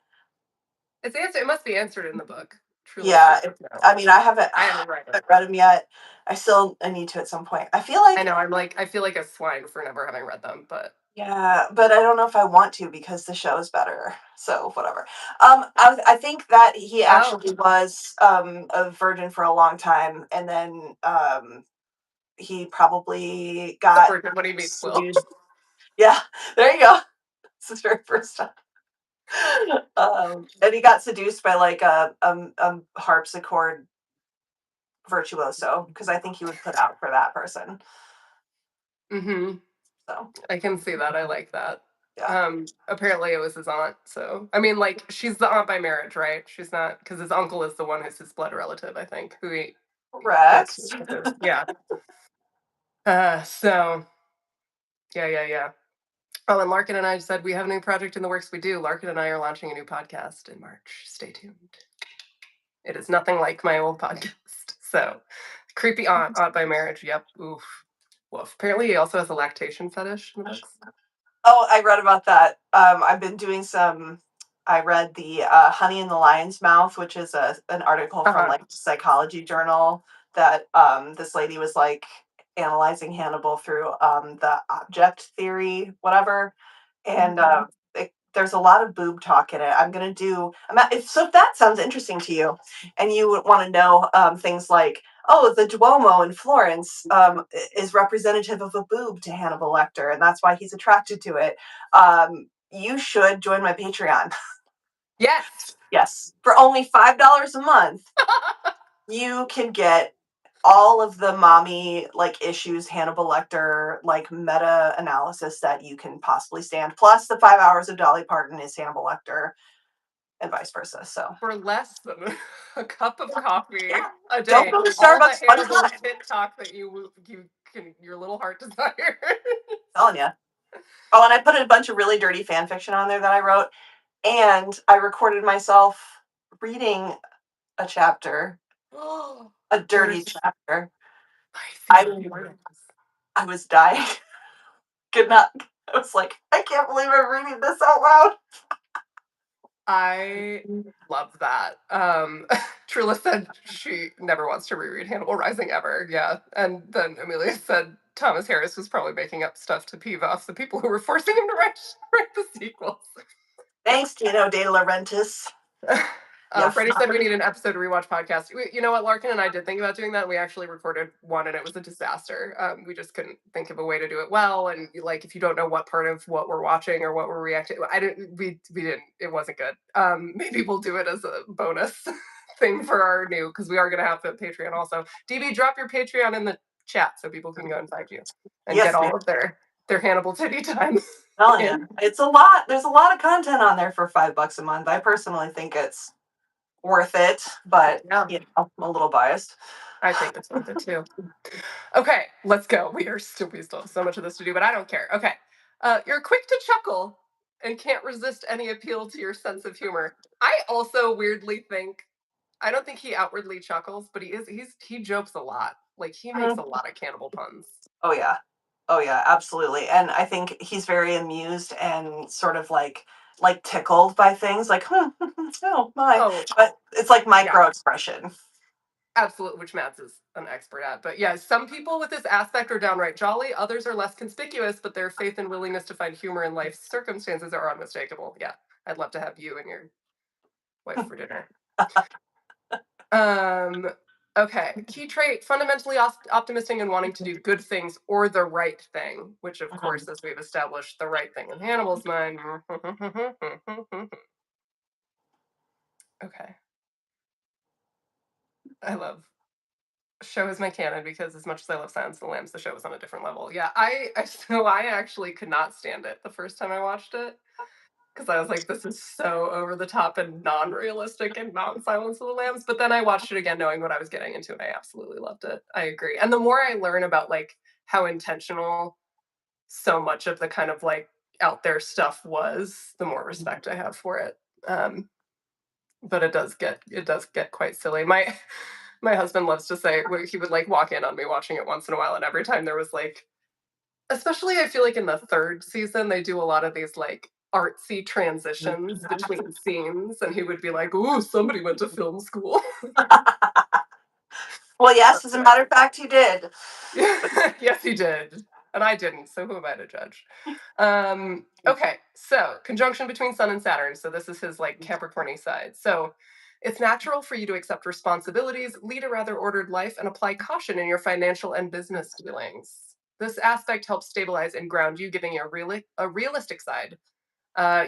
It's answer. It must be answered in the book. Trula yeah. says no. I mean, I haven't I haven't read it. haven't read them yet. I need to at some point. I feel I like know. I'm like. I feel like a swine for never having read them, but yeah, but I don't know if I want to because the show is better. So whatever. I think that he oh, actually was a virgin for a long time, and then he probably the got virgin when he meets Will. seduced. Yeah, there you go. It's his very first time. And he got seduced by like a harpsichord virtuoso because I think he would put out for that person. Mm-hmm. So I can see that. I like that. yeah, Apparently it was his aunt. So I mean, like, she's the aunt by marriage, right? She's not because his uncle is the one who's his blood relative, I think, who he goes correct. with his. Yeah. So yeah, yeah, yeah. Oh, and Larkin and I said we have a new project in the works. We do. Larkin and I are launching a new podcast in March. Stay tuned. It is nothing like my old podcast. So creepy aunt by marriage. Yep. Oof. Woof. Apparently he also has a lactation fetish in the books. Oh, I read about that. I've been doing some. I read the "Honey in the Lion's Mouth," which is an article from Uh-huh. like Psychology Journal that this lady was like analyzing Hannibal through the object theory, whatever, and there's a lot of boob talk in it. I'm gonna do. If that sounds interesting to you, and you would want to know things like, oh, the Duomo in Florence is representative of a boob to Hannibal Lecter, and that's why he's attracted to it. You should join my Patreon. Yes. Yes, for only $5 a month, you can get all of the mommy like issues Hannibal Lecter like meta analysis that you can possibly stand, plus the 5 hours of Dolly Parton is Hannibal Lecter, and vice versa. So For less than a cup of coffee yeah, a don't day. go to All the Starbucks one Hannibal time. tit talk that you can your little heart desire. I'm telling you. Oh, and I put a bunch of really dirty fan fiction on there that I wrote, and I recorded myself reading a chapter, Oh, a dirty there's chapter. spicy I opinions. I was dying. Could not. I was like, I can't believe I'm reading this out loud. I love that. Trula said she never wants to reread Hannibal Rising ever. Yeah. And then Amelia said Thomas Harris was probably making up stuff to peeve off the people who were forcing him to write the sequels. Thanks, Tino De Laurentiis. Yeah. Freddie said we need an episode rewatch podcast. You know what? Larkin and I did think about doing that. We actually recorded one, and it was a disaster. We just couldn't think of a way to do it well. And like, if you don't know what part of what we're watching or what we're reacting, I didn't. We didn't. It wasn't good. Maybe we'll do it as a bonus thing for our new because we are going to have the Patreon also. DB, drop your Patreon in the chat so people can go and find you and get Yes, ma'am. all of their Hannibal titty time. Telling you, in. it's a lot. There's a lot of content on there for $5 a month. I personally think it's worth it, but Yeah, I'm a little biased. I think it's worth it too. Okay, let's go. We still have so much of this to do, but I don't care. Okay. You're quick to chuckle and can't resist any appeal to your sense of humor. I also weirdly think I don't think he outwardly chuckles, but he jokes a lot. Like he makes a Mhm. lot of cannibal puns. Oh yeah. Oh yeah, absolutely. And I think he's very amused and sort of like tickled by things like, oh my. Oh, But it's like yeah. micro expression. Absolutely, which Mads is an expert at. But yeah, some people with this aspect are downright jolly. Others are less conspicuous, but their faith and willingness to find humor in life's circumstances are unmistakable. Yeah, I'd love to have you and your wife for dinner. Um, okay. Key trait: fundamentally optimistic and wanting to do good things or the right thing. Which, of Mhm. course, as we've established, the right thing in Hannibal's mind. Okay, I love show is my canon because as much as I love Silence of the Lambs, the show was on a different level. Yeah, I actually could not stand it the first time I watched it because I was like, this is so over the top and non-realistic and not Silence of the Lambs. But then I watched it again knowing what I was getting into and I absolutely loved it. I agree. And the more I learn about like how intentional so much of the kind of like out there stuff was, the more respect I have for it. Um, but it does get quite silly. My husband loves to say he would like walk in on me watching it once in a while, and every time there was like, especially I feel like in the third season they do a lot of these like artsy transitions between scenes, and he would be like, "Ooh, somebody went to film school." Well, yes, as a Okay. matter of fact, he did. Yes, he did. And I didn't, so who am I to judge? Okay, so conjunction between Sun and Saturn. So this is his like Capricorny side. So it's natural for you to accept responsibilities, lead a rather ordered life, and apply caution in your financial and business dealings. This aspect helps stabilize and ground you, giving you a realistic side.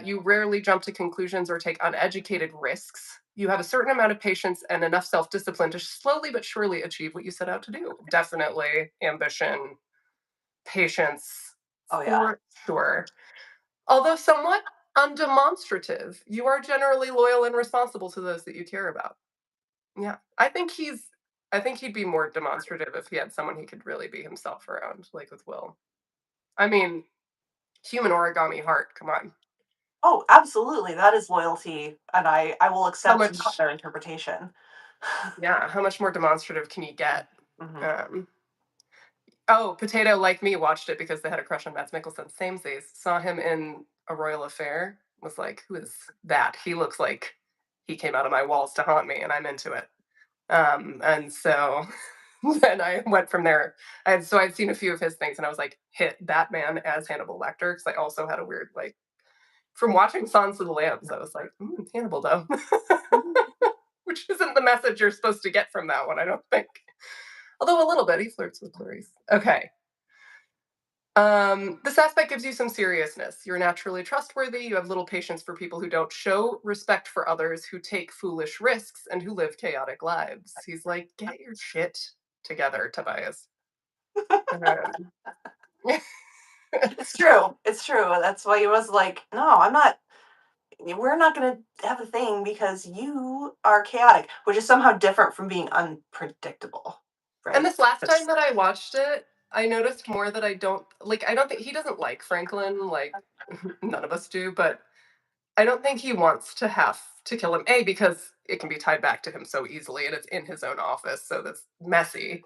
You rarely jump to conclusions or take uneducated risks. You have a certain amount of patience and enough self discipline to slowly but surely achieve what you set out to do. Definitely ambition, patience, Oh yeah. for sure. Although somewhat undemonstrative, you are generally loyal and responsible to those that you care about. Yeah. I think he'd be more demonstrative if he had someone he could really be himself around, like with Will. I mean, human origami heart, come on. Oh, absolutely. That is loyalty, and I will How accept much their interpretation. Yeah, how much more demonstrative can you get? Hmm. Um, oh, Potato, like me, watched it because they had a crush on Mads Mikkelsen. Samesies. Saw him in A Royal Affair. Was like, who is that? He looks like he came out of my walls to haunt me, and I'm into it. And so then I went from there. I'd seen a few of his things, and I was like, hit Batman as Hannibal Lecter because I also had a weird like from watching Sons of the Lambs. I was like, Hannibal though, which isn't the message you're supposed to get from that one. I don't think. Although a little bit, he flirts with Clarice. Okay. This aspect gives you some seriousness. You're naturally trustworthy. You have little patience for people who don't show respect for others, who take foolish risks, and who live chaotic lives. He's like, get your shit together, Tobias. Um, It's true. It's true. That's why he was like, no, I'm not. We're not going to have a thing because you are chaotic, which is somehow different from being unpredictable, and right? this last time That's that I watched it, I noticed more that I don't think he doesn't like Franklin, like none of us do, but I don't think he wants to have to kill him. A, because it can be tied back to him so easily and it's in his own office, so that's messy.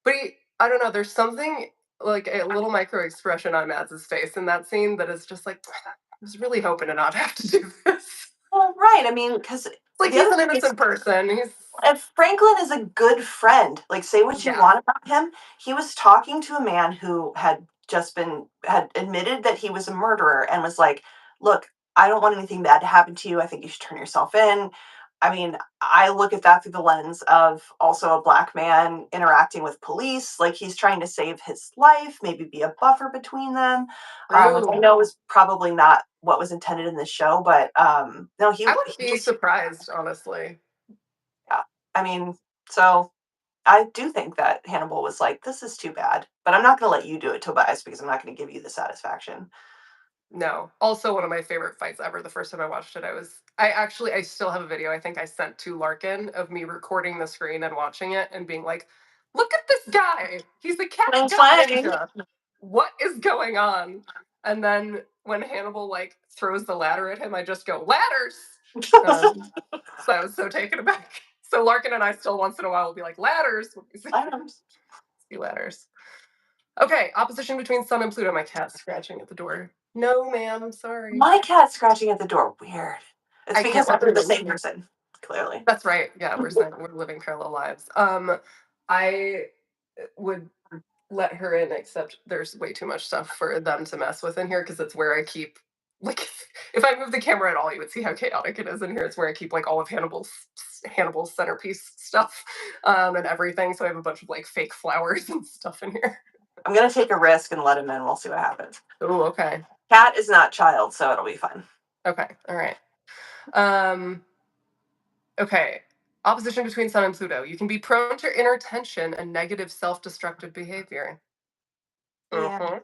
But I don't know, there's something like a little micro expression on Mads's face in that scene that is just like, I was really hoping to not have to do this. well, right. I mean, because Like the he's other an thing is, innocent person. He's if Franklin is a good friend, like say what you yeah. want about him, he was talking to a man who had admitted that he was a murderer and was like, "Look, I don't want anything bad to happen to you. I think you should turn yourself in." I mean, I look at that through the lens of also a black man interacting with police, like he's trying to save his life, maybe be a buffer between them, which I True. know is probably not what was intended in the show, but no, I he wouldn't be just surprised, honestly. yeah. I mean, so I do think that Hannibal was like, "This is too bad, but I'm not going to let you do it, Tobias, because I'm not going to give you the satisfaction." No. Also one of my favorite fights ever. The first time I watched it, I still have a video I think I sent to Larkin of me recording the screen and watching it and being like, look at this guy. He's a Slang, catgut slang. ninja. What is going on? And then when Hannibal like throws the ladder at him, I just go, ladders. Um, so I was so taken aback. So Larkin and I still once in a while will be like, ladders. When we Items. see ladders. Okay, opposition between Sun and Pluto. My cat's scratching at the door. No, ma'am, sorry. My cat scratching at the door. Weird. It's I because can't let they're them the in same here. person. clearly. That's right. Yeah, we're living parallel lives. I would let her in, except there's way too much stuff for them to mess with in here because it's where I keep like if I move the camera at all, you would see how chaotic it is in here. It's where I keep like all of Hannibal's centerpiece stuff and everything. So I have a bunch of like fake flowers and stuff in here. I'm gonna take a risk and let him in. We'll see what happens. Oh, okay. Cat is not child, so it'll be fun. Okay. All right. Um, okay. Opposition between Sun and Pluto. You can be prone to inner tension and negative self-destructive behavior. Yeah. Mhm.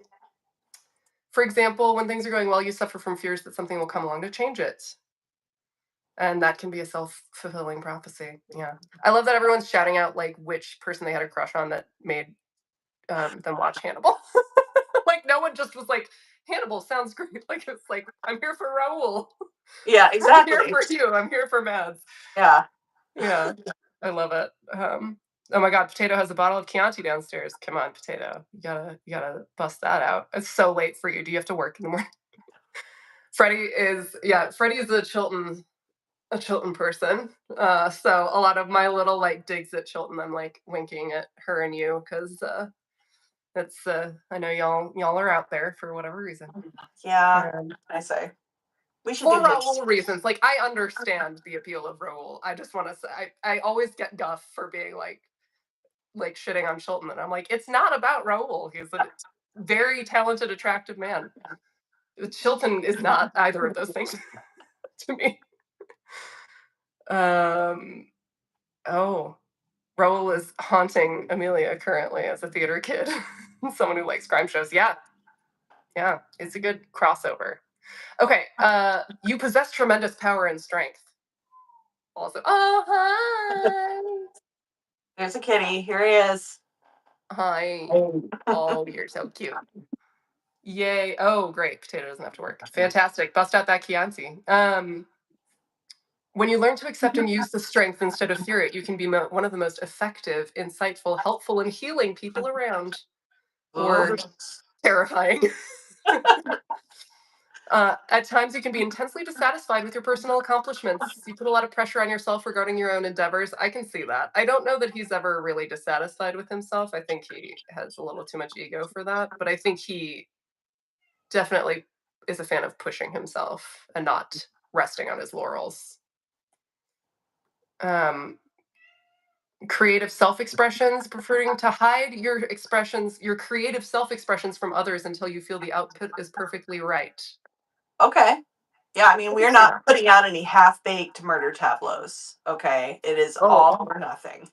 For example, when things are going well, you suffer from fears that something will come along to change it. And that can be a self-fulfilling prophecy. Yeah. I love that everyone's shouting out like which person they had a crush on that made them watch Hannibal. Like no one just was like, Hannibal sounds great. Like it's like, I'm here for Raul. Yeah, I'm here exactly. for you. I'm here for Mads. Yeah. Yeah. I love it. Oh my god, Potato has a bottle of Chianti downstairs. Come on, Potato. You gotta bust that out. It's so late for you. Do you have to work in the morning? Freddie is a Chilton person. So a lot of my little like digs at Chilton, I'm like winking at her and you because it's I know y'all are out there for whatever reason. Yeah. Um, I say we should do for his. Raul reasons, like I understand the appeal of Raul. I just want to say I always get guff for being like shitting on Chilton, and I'm like, it's not about Raul. He's a very talented, attractive man. Chilton is not either of those things to me. Um, oh, Raul is haunting Amelia currently as a theater kid. Someone who likes crime shows. Yeah, yeah, it's a good crossover. Okay, you possess tremendous power and strength. Also, oh There's a kitty. Here he is. hi, oh you're so cute. Yay! Oh great, Potato doesn't have to work. Fantastic. Bust out that Chianti. When you learn to accept and use the strength instead of fear it, you can be one of the most effective, insightful, helpful, and healing people around. Ooh. Or terrifying. At times, you can be intensely dissatisfied with your personal accomplishments. You put a lot of pressure on yourself regarding your own endeavors. I can see that. I don't know that he's ever really dissatisfied with himself. I think he has a little too much ego for that. But I think he definitely is a fan of pushing himself and not resting on his laurels. Um, Creative self expressions, preferring to hide your creative self expressions from others until you feel the output is perfectly right. Okay. Yeah, I mean, I can we're see not that. putting out any half-baked murder tableaus. Okay, it is Oh, all or nothing.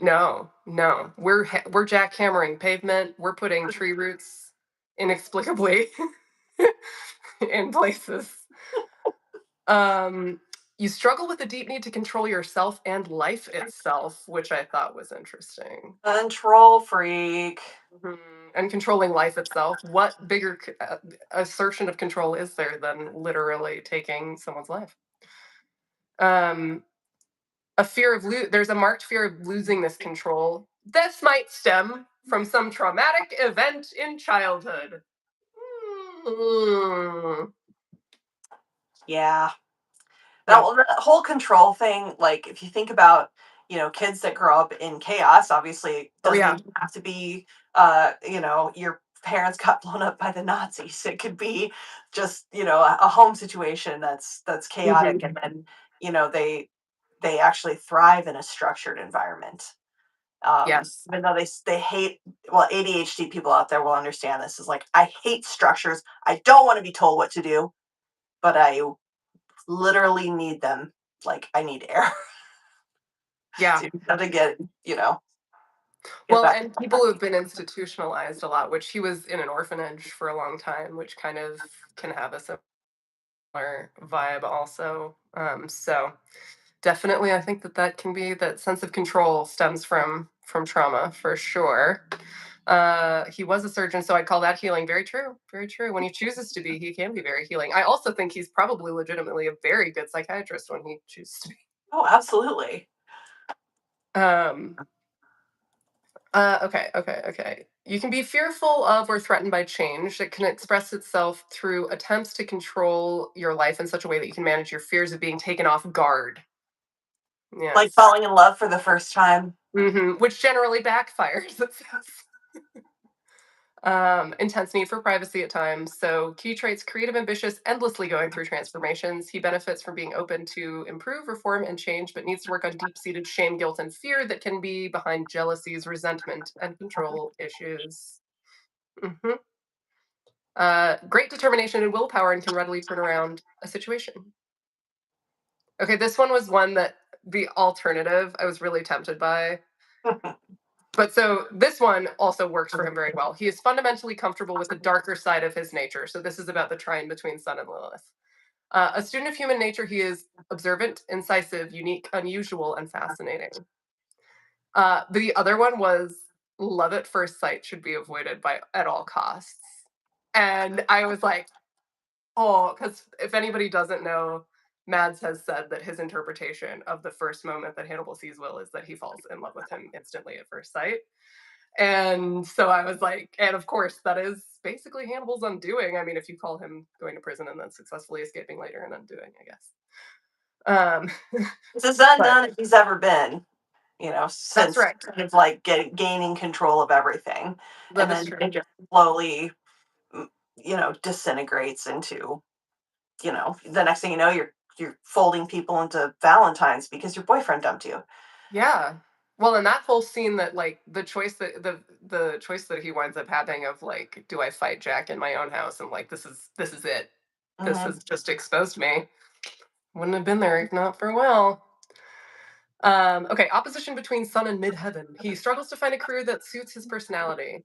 no, no. We're jackhammering pavement. We're putting tree roots inexplicably in places. Um, you struggle with a deep need to control yourself and life itself, which I thought was interesting. Control freak. Mhm. And controlling life itself. What bigger assertion of control is there than literally taking someone's life? Um, there's a marked fear of losing this control. This might stem from some traumatic event in childhood. Mm. Yeah. That, Yep. well, the whole control thing, like if you think about, kids that grow up in chaos, obviously Oh doesn't yeah. even have to be, your parents got blown up by the Nazis. It could be just, a home situation that's chaotic, Hmm. and then, they actually thrive in a structured environment. Yes. Even though they hate, well, ADHD people out there will understand this. Is like, I hate structures. I don't want to be told what to do, but I literally need them. Like, I need air. Yeah. So you have to get Well, back. and people who've been institutionalized a lot, which he was in an orphanage for a long time, which kind of can have a similar vibe also. So definitely, I think that that can be that sense of control stems from trauma for sure. He was a surgeon, so I'd call that healing. Very true, very true. When he chooses to be, he can be very healing. I also think he's probably legitimately a very good psychiatrist when he chooses to be. Oh, absolutely. Um, okay. You can be fearful of or threatened by change. It can express itself through attempts to control your life in such a way that you can manage your fears of being taken off guard. Like Yes. falling in love for the first time. Which generally backfires, it says. Intense need for privacy at times. So, key traits: creative, ambitious, endlessly going through transformations. He benefits from being open to improve, reform, and change, but needs to work on deep seated shame, guilt, and fear that can be behind jealousies, resentment, and control issues. hmm Great determination and willpower and can readily turn around a situation. Okay, this one was one that the alternative I was really tempted by. But so this one also works for him very well. He is fundamentally comfortable with the darker side of his nature. So this is about the trine between Sun and Lilith. A student of human nature, he is observant, incisive, unique, unusual, and fascinating. The other one was love at first sight should be avoided by at all costs. And I was like, oh, because if anybody doesn't know, Mads has said that his interpretation of the first moment that Hannibal sees Will is that he falls in love with him instantly at first sight. And so I was like, and of course, that is basically Hannibal's undoing. I mean, if you call him going to prison and then successfully escaping later and undoing, I guess. It's as But undone as he's ever been, that's since right. kind of like gaining control of everything. And That is then true. it just slowly, disintegrates into, the next thing you know, you're folding people into Valentine's because your boyfriend dumped you. Yeah. Well, and that whole scene that like the choice that he winds up having of like, do I fight Jack in my own house? And like, this is it. This Hmm. has just exposed me. Wouldn't have been there if not for Will. Okay, opposition between sun and midheaven. He struggles to find a career that suits his personality.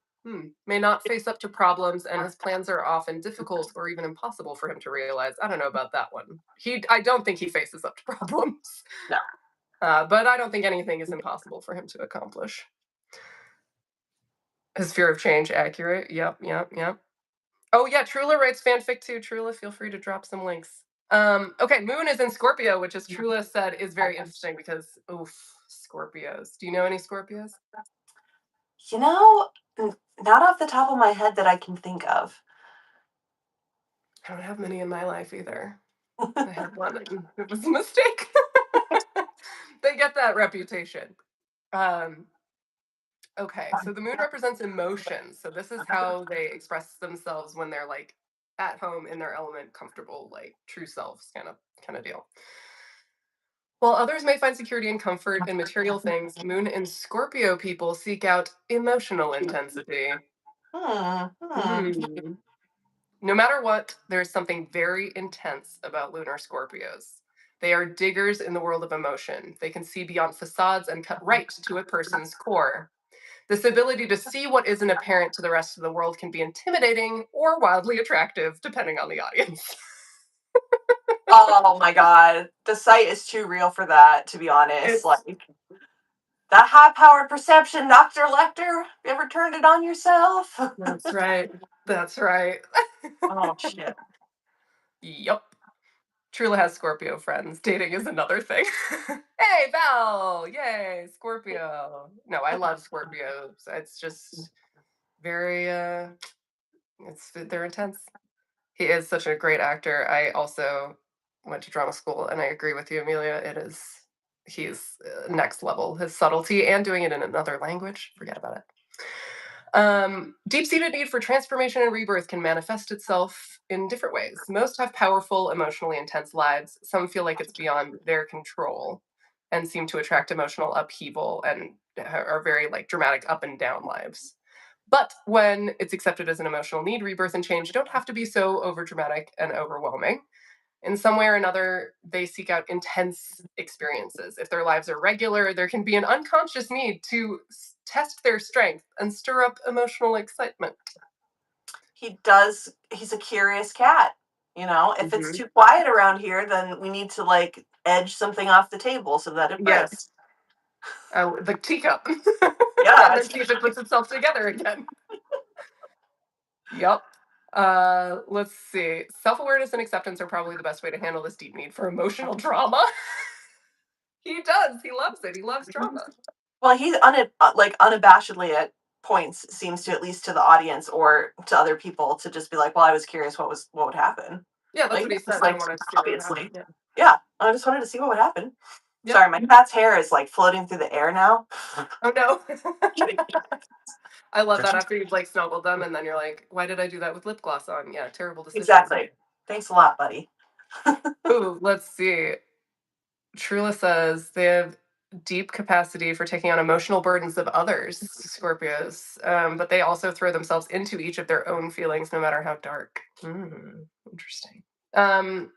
May not face up to problems, and his plans are often difficult or even impossible for him to realize. I don't know about that one. I don't think he faces up to problems, No. but I don't think anything is impossible for him to accomplish. His fear of change, accurate. Yep, yep, yep. Oh yeah, Trula writes fanfic too. Trula, feel free to drop some links. Okay, Moon is in Scorpio, which as Trula said is very interesting because oof, Scorpios. Do you know any Scorpios? You know, not off the top of my head that I can think of. I don't have many in my life either. I had one and it was a mistake. They get that reputation. Um, okay, so the moon represents emotions. So this is how they express themselves when they're like at home in their element, comfortable, like true selves kind of deal. While others may find security and comfort in material things, Moon and Scorpio people seek out emotional intensity. Hmm. Hmm. Hmm. No matter what, there's something very intense about lunar Scorpios. They are diggers in the world of emotion. They can see beyond facades and cut right to a person's core. This ability to see what isn't apparent to the rest of the world can be intimidating or wildly attractive, depending on the audience. Oh my god. The site is too real for that, to be honest. It's Like that high powered perception, Dr. Lecter. You ever turned it on yourself? That's right. That's right. Oh shit. Yup. Trula has Scorpio friends. Dating is another thing. Hey, Val! Yay, Scorpio. No, I love Scorpios. It's just very they're intense. He is such a great actor. I also went to drama school and I agree with you, Amelia. He's next level. His subtlety and doing it in another language, forget about it. Deep seated need for transformation and rebirth can manifest itself in different ways. Most have powerful, emotionally intense lives. Some feel like it's beyond their control and seem to attract emotional upheaval and are very like dramatic up and down lives. But when it's accepted as an emotional need, rebirth and change don't have to be so overdramatic and overwhelming. In some way or another, they seek out intense experiences. If their lives are regular, there can be an unconscious need to test their strength and stir up emotional excitement. He's a curious cat. If it's hmm too quiet around here, then we need to like edge something off the table so that it Yes, bites. the teacup. And Yeah. then teacup puts itself together again. Yep. Let's see. Self awareness and acceptance are probably the best way to handle this deep need for emotional drama. He does. He loves it. He loves drama. Well, he's like unabashedly at points seems to, at least to the audience or to other people, to just be like, "Well, I was curious what would happen." Yeah, that's Like what he it's says. I like wanted to see what would happen. obviously, Yeah. yeah. I just wanted to see what would happen. Yep. Sorry, my cat's hair is like floating through the air now. Oh no. I love that after you've like snuggled them and then you're like, why did I do that with lip gloss on? Yeah, terrible decision. Exactly. Thanks a lot, buddy. Ooh, let's see. Trula says they have deep capacity for taking on emotional burdens of others, Scorpios, but they also throw themselves into each of their own feelings, no matter how dark. Interesting. Um,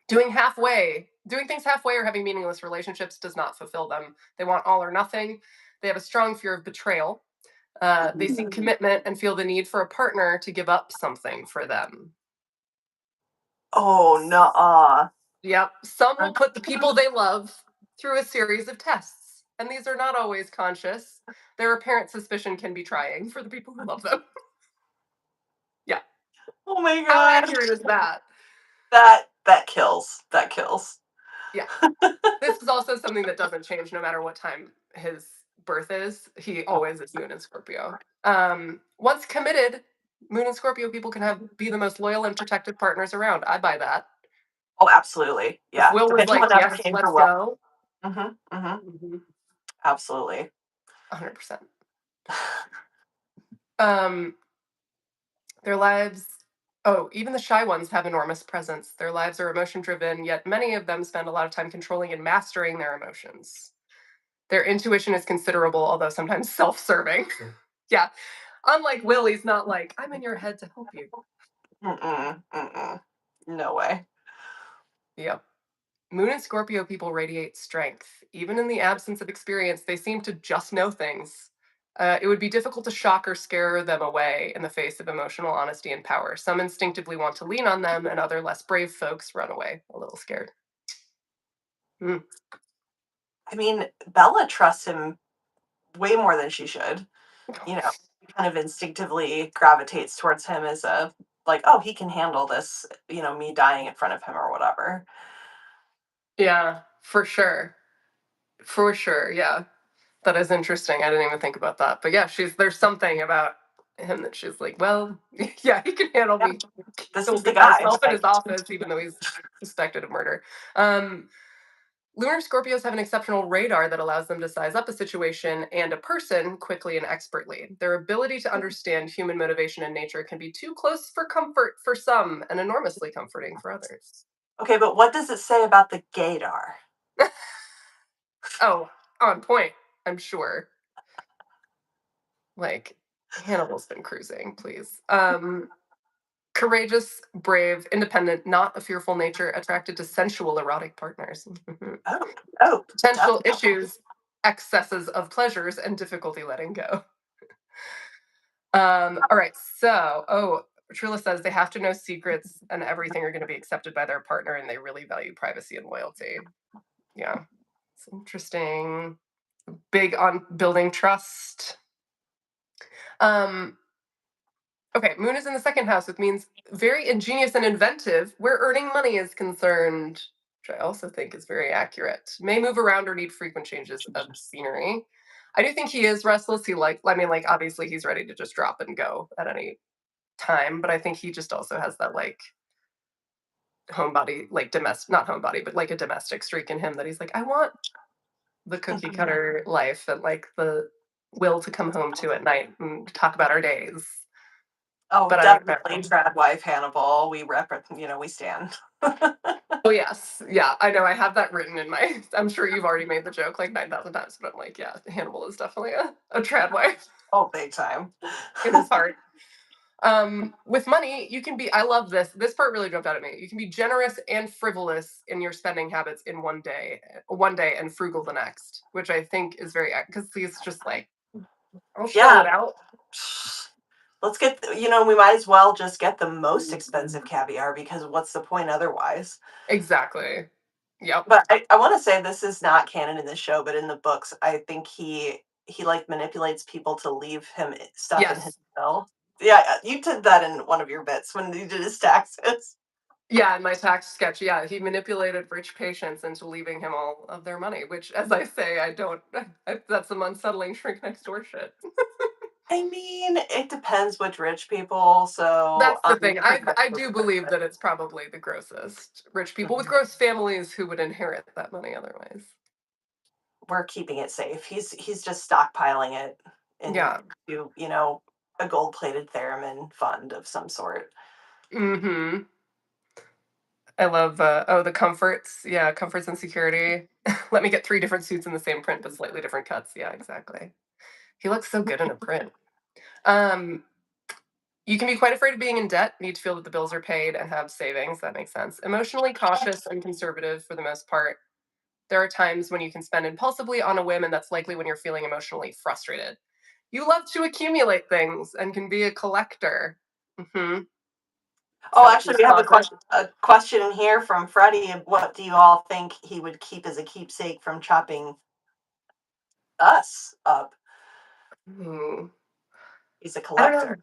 doing things halfway or having meaningless relationships does not fulfill them. They want all or nothing. They have a strong fear of betrayal. They seek Mm. commitment and feel the need for a partner to give up something for them. Oh, no. Yep. Some will put the people they love through a series of tests, and these are not always conscious. Their apparent suspicion can be trying for the people who love them. Yeah. Oh my How god. accurate is that? That kills. That kills. Yeah. This is also something that doesn't change no matter what time his birth is. He always is Moon in Scorpio. Once committed, Moon and Scorpio people can have be the most loyal and protected partners around. I buy that. Oh, absolutely. If Yeah. Will The was pendulum like, never "Yes, came for let's Will. go," Mhm. mhm, Absolutely. 100%. Um, their lives. Oh, even the shy ones have enormous presence. Their lives are emotion driven, yet many of them spend a lot of time controlling and mastering their emotions. Their intuition is considerable, although sometimes self serving. Yeah. Unlike Will, he's not like, I'm in your head to help you. Mm-mm. No way. Yep. Moon and Scorpio people radiate strength. Even in the absence of experience, they seem to just know things. It would be difficult to shock or scare them away in the face of emotional honesty and power. Some instinctively want to lean on them, and other less brave folks run away, a little scared. Mm. I mean, Bella trusts him way more than she should. You know, she kind of instinctively gravitates towards him as a like, oh, he can handle this, me dying in front of him or whatever. Yeah, for sure. For sure. Yeah. That is interesting. I didn't even think about that. But yeah, there's something about him that she's like, well, yeah, he can handle Yeah, me this is killing the me guy. myself in Like, his office, even though he's suspected of murder. Um, Lunar Scorpios have an exceptional radar that allows them to size up a situation and a person quickly and expertly. Their ability to understand human motivation and nature can be too close for comfort for some and enormously comforting for others. okay, but what does it say about the gaydar? Oh, on point, I'm sure. Like, Hannibal's been cruising, please. Courageous, brave, independent, not a fearful nature, attracted to sensual, erotic partners. Oh, oh, Potential definitely. issues, excesses of pleasures, and difficulty letting go. All right, so, Trula says they have to know secrets and everything are going to be accepted by their partner, and they really value privacy and loyalty. Yeah, it's interesting. Big on building trust. Um, Okay, Moon is in the second house, which means very ingenious and inventive where earning money is concerned, which I also think is very accurate. May move around or need frequent changes of scenery. I do think he is restless. I mean, like, obviously he's ready to just drop and go at any time, but I think he just also has that, like, homebody, like, not homebody, but like a domestic streak in him that he's like, I want the cookie cutter life and, like, the will to come home to at night and talk about our days. Oh, But I don't definitely know. trad wife Hannibal. We stand. Oh yes, yeah, I know. I have that written in my. I'm sure you've already made the joke like 9,000 times, but I'm like, yeah, Hannibal is definitely a trad wife Oh, big time. in his heart. With money, you can be. I love this. This part really jumped out at me. You can be generous and frivolous in your spending habits in one day, and frugal the next, which I think is very because he's just like, I'll shell Yeah. it out. Let's we might as well just get the most expensive caviar because what's the point otherwise? Exactly. Yep. But I want to say this is not canon in the show, but in the books, I think he like manipulates people to leave him stuff in his Yes. will. Yeah, you did that in one of your bits when you did his taxes. Yeah, in my tax sketch, yeah, he manipulated rich patients into leaving him all of their money, which, as I say, I don't. That's some unsettling shrink next door shit. I mean, it depends which rich people, so, That's the thing. I do believe that it's probably the grossest rich people with Mhm. gross families who would inherit that money otherwise. We're keeping it safe. He's just stockpiling it Yeah. into, a gold-plated theremin fund of some sort. Mhm. I love, the comforts. Yeah, comforts and security. Let me get 3 different suits in the same print, but slightly different cuts. Yeah, exactly. He looks so good in a print. Um, you can be quite afraid of being in debt, need to feel that the bills are paid, and have savings. That makes sense. Emotionally cautious and conservative for the most part. There are times when you can spend impulsively on a whim, and that's likely when you're feeling emotionally frustrated. You love to accumulate things and can be a collector. Mhm. He's Oh, got a actually, huge we have closet. a question in here from Freddie. What do you all think he would keep as a keepsake from chopping us up? Hmm. He's a I don't know. collector.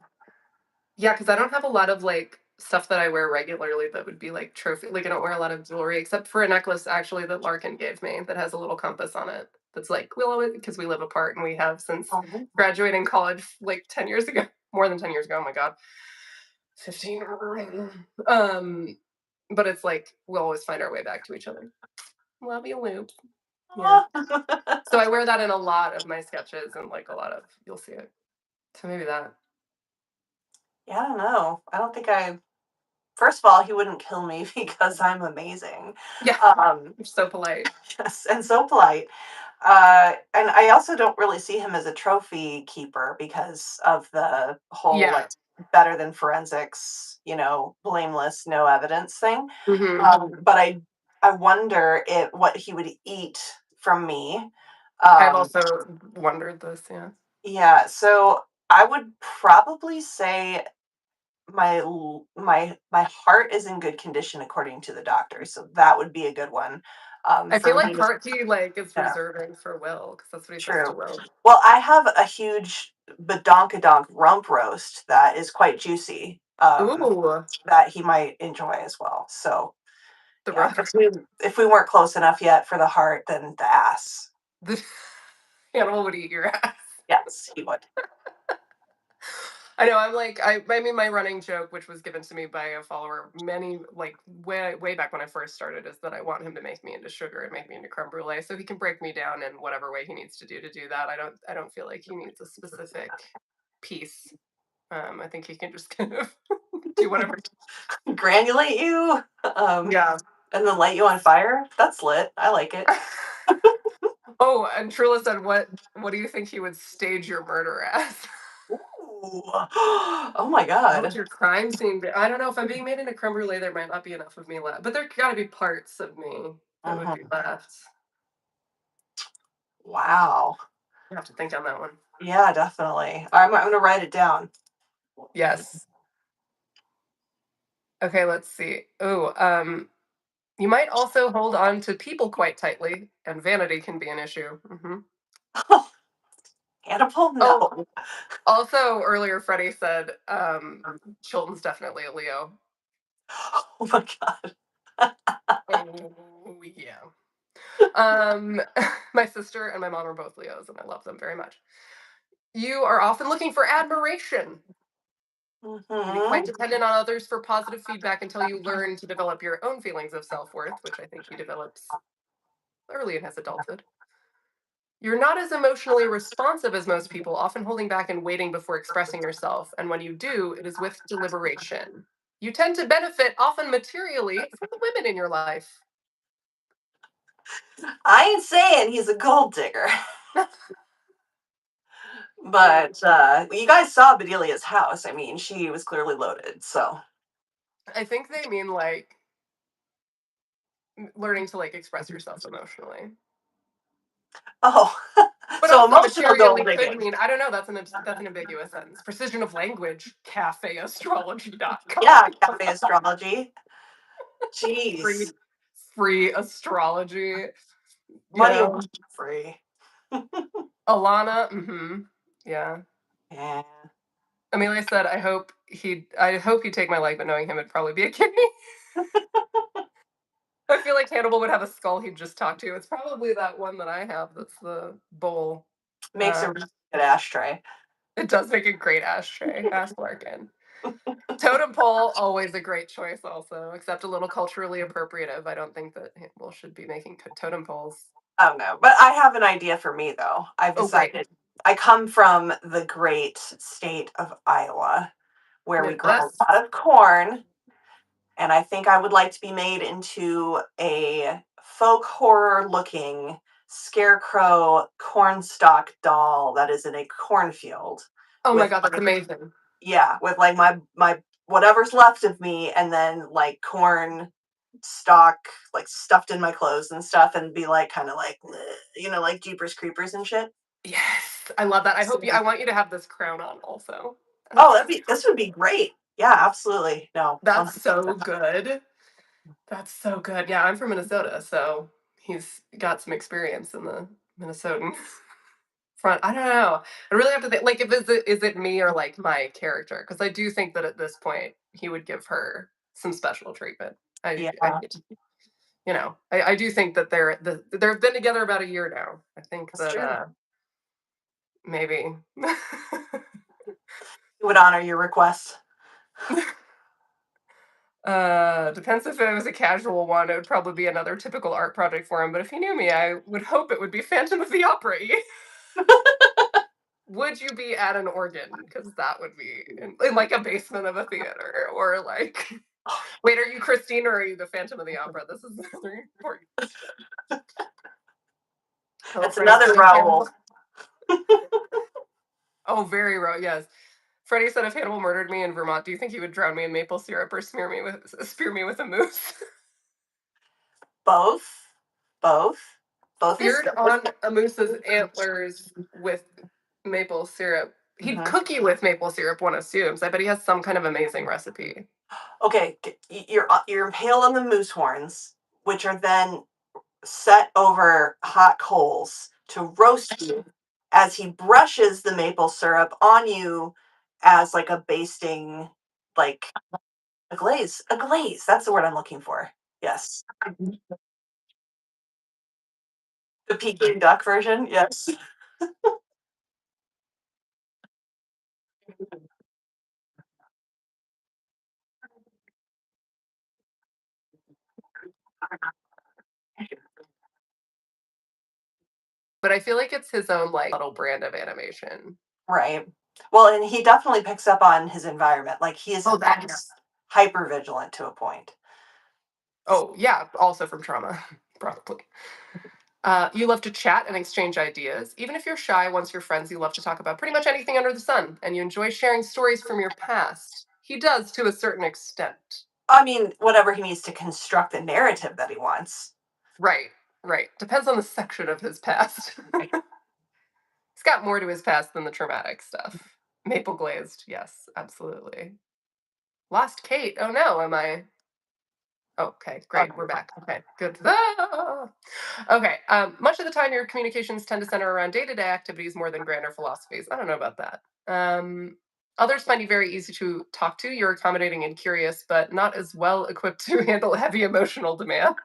Yeah, because I don't have a lot of, like, stuff that I wear regularly that would be, like, trophy like, I don't wear a lot of jewelry except for a necklace, actually, that Larkin gave me that has a little compass on it that's, like, we'll always because we live apart and we have since Mhm. graduating college, like, 10 years ago. More than 10 years ago, oh my god. 15. But it's like, we'll always find our way back to each other. Love you, Loop. Yeah. So I wear that in a lot of my sketches and, like, a lot of you'll see it. So maybe that. Yeah, I don't know. I don't think I first of all, he wouldn't kill me because I'm amazing. Yeah, Um, you're so polite. yes, and so polite. And I also don't really see him as a trophy keeper because of the whole Yeah. like better than forensics, blameless, no evidence thing. Mhm. But I wonder what he would eat from me. I've Um, also wondered this, yeah. yeah, so I would probably say my heart is in good condition according to the doctor, so that would be a good one. I For feel me like to part D, like, is yeah, reserving for Will because that's what he says to true. Will. Well, I have a huge badonkadonk rump roast that is quite juicy, Ooh, that he might enjoy as well. So, the yeah, rough. if we weren't close enough yet for the heart, then the ass. The animal would eat your ass. Yes, he would. I know, I'm like, I mean, my running joke, which was given to me by a follower many, like, way back when I first started, is that I want him to make me into sugar and make me into creme brulee so he can break me down in whatever way he needs to do that. I don't feel like he needs a specific piece. I think he can just kind of do whatever. Granulate you, Yeah. and then light you on fire. That's lit. I like it. Oh, and Trula said, what do you think he would stage your murder as? Ooh. Oh my What would god. your crime scene be? I don't know. If I'm being made into creme brulee, there might not be enough of me left. But there gotta be parts of me that would be Mhm. left. Wow. You have to think on that one. Yeah, definitely. I'm gonna write it down. Yes. Okay, let's see. Oh, you might also hold on to people quite tightly, and vanity can be an issue. Hannibal? Oh, No. also earlier, Freddie said Chilton's definitely a Leo. Oh my god. Oh, yeah. Um, my sister and my mom are both Leos, and I love them very much. You are often looking for admiration. Can be quite Mhm. dependent on others for positive feedback until you learn to develop your own feelings of self worth, which I think he develops early in his adulthood. You're not as emotionally responsive as most people, often holding back and waiting before expressing yourself. And when you do, it is with deliberation. You tend to benefit, often materially, from the women in your life. I ain't saying he's a gold digger, Mm. but you guys saw Bedelia's house. I mean, she was clearly loaded. So, I think they mean like learning to like express yourself emotionally. oh, But so also emotional gold materially could digging. mean I don't know, that's an ambiguous sentence. Precision of language, cafeastrology.com. Yeah, cafe astrology. free Jeez, free astrology, you money know. wasn't free. Alana, mhm. Yeah. Yeah. Amelia said, I hope he'd take my leg, but knowing him it'd probably be a kidney. I feel like Hannibal would have a skull he'd just talk to. It's probably that one that I have that's the bowl. Makes a Um really good ashtray. It does make a great ashtray. Ask Larkin. Totem pole, always a great choice, also, except a little culturally appropriative. I don't think that Hannibal should be making totem poles. Oh no, but I have an idea for me though. I've Oh, great. decided. I come from the great state of Iowa, where we grow a Yes. lot of corn, and I think I would like to be made into a folk horror looking scarecrow cornstalk doll that is in a cornfield Oh my with god, that's amazing. yeah, with like my whatever's left of me and then like corn stalk like stuffed in my clothes and stuff and be like kind of like "Bleh," like Jeepers Creepers and shit. Yes, I love that. So, I want you to have this crown on also. oh, this would be great. Yeah, absolutely. No, That's so 100%. good. That's so good. Yeah, I'm from Minnesota, so he's got some experience in the Minnesotan front. I don't know. I really have to think. Like, if is it me or like my character? Because I do think that at this point he would give her some special treatment. I Yeah, I do think that they've been together about a year now. I think that's that true. maybe. He would honor your request. Depends if it was a casual one. It would probably be another typical art project for him. But if he knew me, I would hope it would be Phantom of the Opera. Would you be at an organ? Because that would be in like a basement of a theater, or like, wait, are you Christine or are you the Phantom of the Opera? This is another important question. Oh, That's Freddie another said if Raoul. Hannibal. Oh, very raw. Yes. Freddie said if Hannibal murdered me in Vermont, do you think he would drown me in maple syrup or spear me with a moose? Both, both, both is Seared good. on a moose's antlers with maple syrup. He'd Mhm. cook you with maple syrup, one assumes. I bet he has some kind of amazing recipe. Okay, you're impaled on the moose horns, which are then set over hot coals to roast you as he brushes the maple syrup on you as like a basting, like a glaze. A glaze. That's the word I'm looking for. Yes. The Peking duck version. Yes. But I feel like it's his own like little brand of animation. Right. Well, and he definitely picks up on his environment. Like he is Oh, that yeah. hyper vigilant to a point. Oh, yeah, also from trauma, probably. You love to chat and exchange ideas. Even if you're shy, once you're friends, you love to talk about pretty much anything under the sun, and you enjoy sharing stories from your past. He does to a certain extent. I mean, whatever he needs to construct the narrative that he wants. Right, right. Depends on the section of his past. He's got more to his past than the traumatic stuff. Maple glazed, yes, absolutely. Lost Kate. Oh no, am I? Okay, great. We're back. Okay, good. Ah! Okay. Much of the time, your communications tend to center around day-to-day activities more than grander philosophies. I don't know about that. Others find you very easy to talk to. You're accommodating and curious, but not as well equipped to handle heavy emotional demands.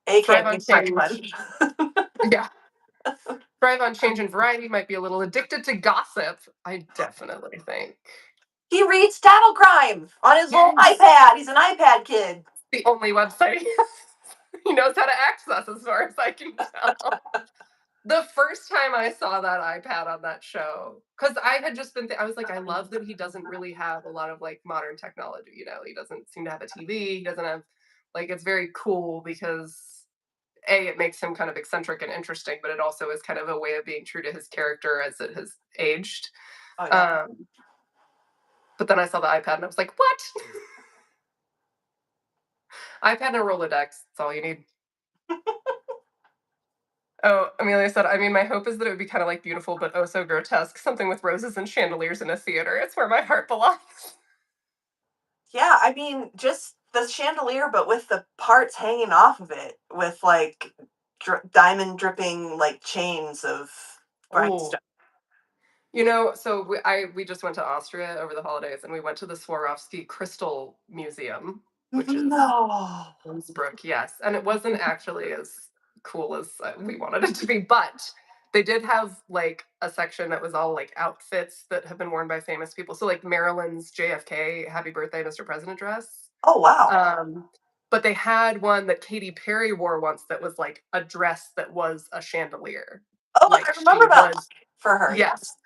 A Thrive can't on be pretty change. much. Yeah. Thrive on change and variety. Might be a little addicted to gossip. I definitely think. He reads Tattle Crime on his little Yes. iPad. He's an iPad kid. The only website he has. He knows how to access, as far as I can tell. The first time I saw that iPad on that show, because I had just been, I was like, I love that he doesn't really have a lot of like modern technology. He doesn't seem to have a TV. He doesn't have, like, it's very cool because A, it makes him kind of eccentric and interesting, but it also is kind of a way of being true to his character as it has aged. Oh yeah. Um, but then I saw the iPad and I was like, what? iPad and a Rolodex. That's all you need. Oh, Amelia said, I mean, my hope is that it would be kind of like beautiful, but oh so grotesque. Something with roses and chandeliers in a theater. It's where my heart belongs. Yeah, I mean, just the chandelier, but with the parts hanging off of it, with like diamond dripping like chains of Oh, rhinestone. so we just went to Austria over the holidays, and we went to the Swarovski Crystal Museum, which is No. Innsbruck, yes, and it wasn't actually as cool as we wanted it to be, but They did have, like, a section that was all, like, outfits that have been worn by famous people. So, like, Marilyn's JFK Happy Birthday, Mr. President dress. Oh, wow. Um, but they had one that Katy Perry wore once that was, like, a dress that was a chandelier. Oh, I Like, remember she that was for her, yes, yes.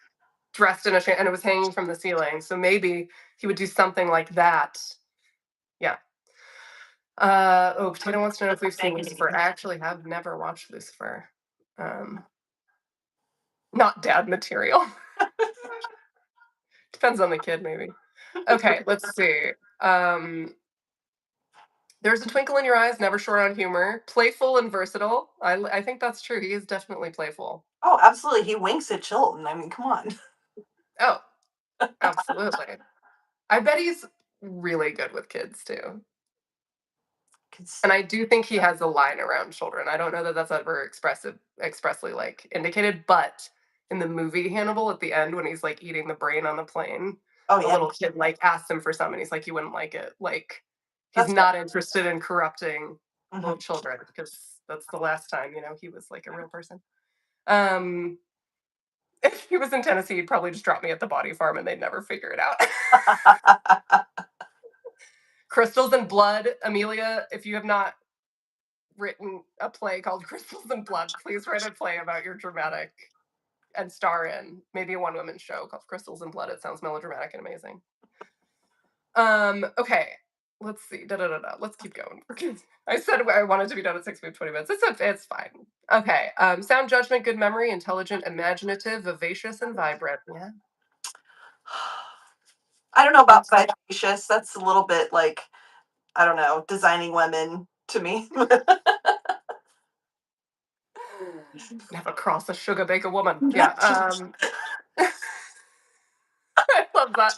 dressed in a and it was hanging from the ceiling. So maybe he would do something like that. Yeah. Oh, Potato wants to know if we've seen Lucifer. I actually have never watched Lucifer. Um, not dad material. Depends on the kid, maybe. Okay, let's see. Um, there's a twinkle in your eyes, never short on humor, playful and versatile. I think that's true. He is definitely playful. Oh, absolutely, he winks at Chilton, I mean, come on. Oh, absolutely. I bet he's really good with kids too. 'Cause And I do think he has a line around children. I don't know that that's ever expressly, like, indicated, but in the movie Hannibal, at the end, when he's, like, eating the brain on the plane, oh, the yeah, little kid, like, asks him for some, and he's like, "You wouldn't like it." Like, he's that's fair. not interested in corrupting Mhm. little children because that's the last time, he was, like, a real person. Um, if he was in Tennessee, he'd probably just drop me at the body farm, and they'd never figure it out. Crystals and Blood, Amelia, if you have not written a play called Crystals and Blood, please write a play about your dramatic and star in maybe a one woman show called Crystals and Blood. It sounds melodramatic and amazing. Okay. Let's see. Da, da, da, da. Let's keep going. I said I wanted to be done at 6 minutes, 20 minutes. It's fine. Okay. Sound judgment, good memory, intelligent, imaginative, vivacious, and vibrant. Yeah. I don't know about That's that. vivacious, that's a little bit like, I don't know, designing women to me. Never cross a sugar baker woman. Yeah. I love that.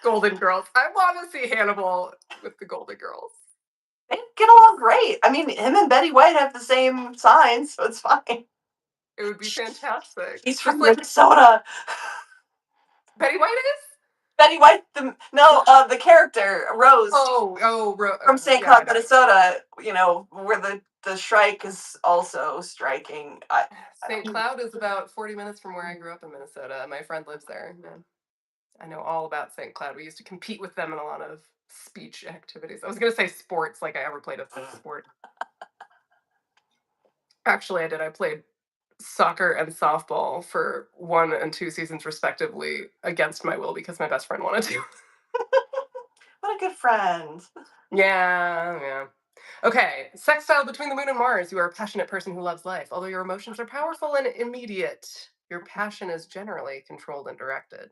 Golden Girls. I want to see Hannibal with the Golden Girls. They get along great. I mean, him and Betty White have the same sign, so it's fine. It would be fantastic. He's Just from like Minnesota. Betty White is? Betty White, the no, the character Rose from St. Yeah, I Cloud, know. Minnesota. You know where the Shrike is also striking. I St. don't. Cloud is about 40 minutes from where I grew up in Minnesota. My friend lives there. Yeah. I know all about St. Cloud. We used to compete with them in a lot of speech activities. I was going to say sports, like I ever played a sport. Actually, I did. I played soccer and softball for 1 and 2 seasons respectively against my will because my best friend wanted to. What a good friend. Yeah, yeah. Okay, sextile between the moon and Mars. You are a passionate person who loves life. Although your emotions are powerful and immediate, your passion is generally controlled and directed.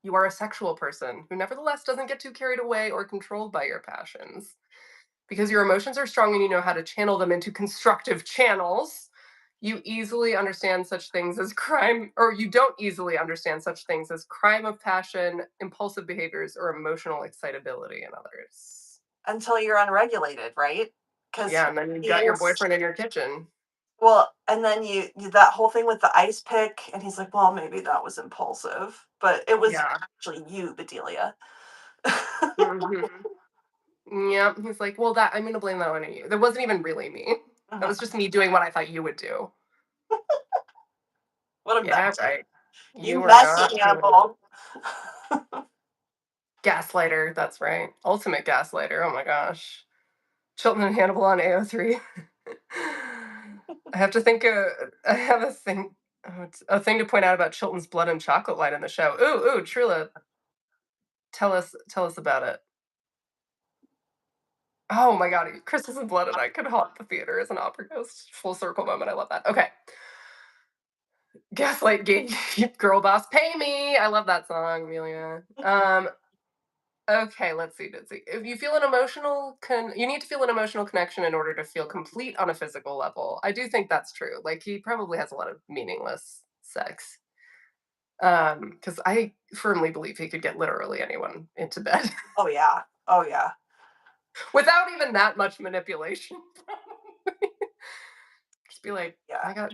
You are a sexual person who nevertheless doesn't get too carried away or controlled by your passions. Because your emotions are strong and you know how to channel them into constructive channels, you easily understand such things as crime, or you don't easily understand such things as crime of passion, impulsive behaviors, or emotional excitability in others. Until you're unregulated, right? Because Yeah, and then you've he got your is. boyfriend in your kitchen. Well, and then you that whole thing with the ice pick, and he's like, "Well, maybe that was impulsive, but it was Yeah. actually you, Bedelia." Mhm. Yep. He's like, well, I'm gonna blame that on you. That wasn't even really me. That Mhm. was just me doing what I thought you would do. What a Yeah, mess. right. You You are messy not doing Hannibal. gaslighter. That's right. Ultimate gaslighter. Oh my gosh. Chilton and Hannibal on AO3. I have to think. I have a thing. Oh, it's a thing to point out about Chilton's blood and chocolate line in the show. Ooh, ooh, Trula, tell us about it. Oh my god, Crystals and Blood and I could haunt the theater as an opera ghost. Full circle moment. I love that. Okay. Gaslight Gatekeep Girl Boss Pay Me. I love that song, Amelia. Okay, let's see. If you feel an you need to feel an emotional connection in order to feel complete on a physical level. I do think that's true. Like he probably has a lot of meaningless sex. Because I firmly believe he could get literally anyone into bed Oh yeah. Oh yeah. without even that much manipulation. Just be like, Yeah.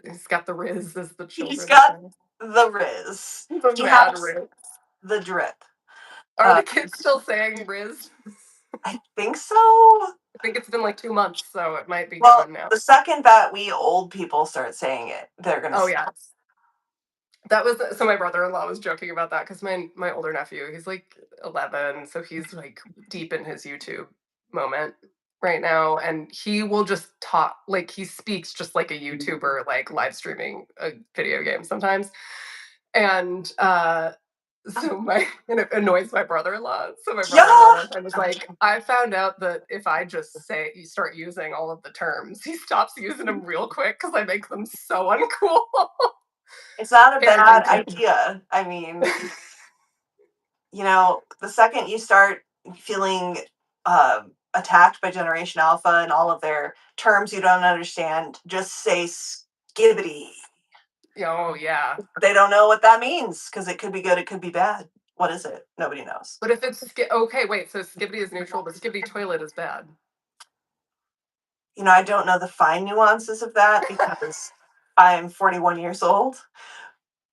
he's got the Riz, as the He's children got say. the Riz. The He mad has Riz. the drip. Are Uh, the kids still saying Riz? I think so. think it's been like 2 months, so it might be Well, gone now. the second that we old people start saying it, they're gonna Oh, stop. yes. That was so my brother-in-law was joking about that because my older nephew, he's, like, 11, so he's, like, deep in his YouTube moment right now, and he will just talk like, he speaks just like a YouTuber, like, live streaming a video game sometimes, and, so my and it annoys my brother-in-law, so my brother-in-law Yeah! one time was like, "I found out that if I just say you start using all of the terms, he stops using them real quick because I make them so uncool." It's not a bad Parenting tips. idea. I mean, the second you start feeling attacked by Generation Alpha and all of their terms you don't understand, just say skibbity. Oh, yeah. They don't know what that means because it could be good, it could be bad. What is it? Nobody knows. But if it's okay, wait, so skibbity is neutral, but skibbity toilet is bad. I don't know the fine nuances of that because I'm 41 years old.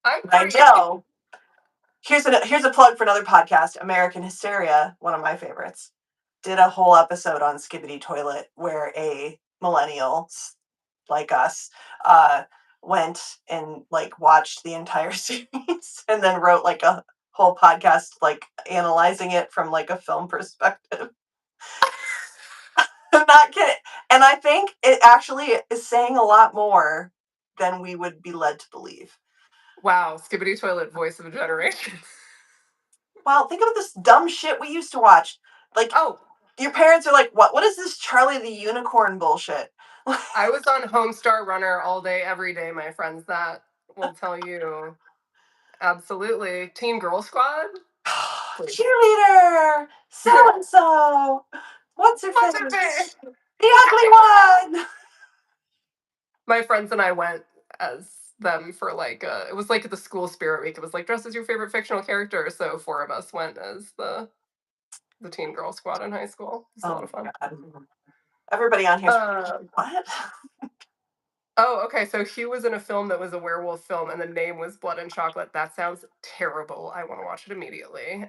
I'm But I 48. know. Here's a plug for another podcast, American Hysteria, one of my favorites. Did a whole episode on Skibbity Toilet where a millennial like us uh went and like watched the entire series and then wrote like a whole podcast like analyzing it from like a film perspective. I'm not kidding. And I think it actually is saying a lot more than we would be led to believe. Wow, skibbity toilet, voice of a generation. Well, think about this dumb shit we used to watch. Like Oh, your parents are like, "What? What is this Charlie the Unicorn bullshit?" I was on Homestar Runner all day, every day, my friends. That will tell you. Absolutely. Teen Girl Squad? Please. Cheerleader, so and so. What's her What's her face? face? The ugly one. My friends and I went as them for like it was like the school spirit week. It was like dress as your favorite fictional character. So four of us went as the teen girl squad in high school. It's a lot Oh of fun. my god. Everybody on here's Um, what? oh, okay. So Hugh was in a film that was a werewolf film, and the name was Blood and Chocolate. That sounds terrible. I want to watch it immediately.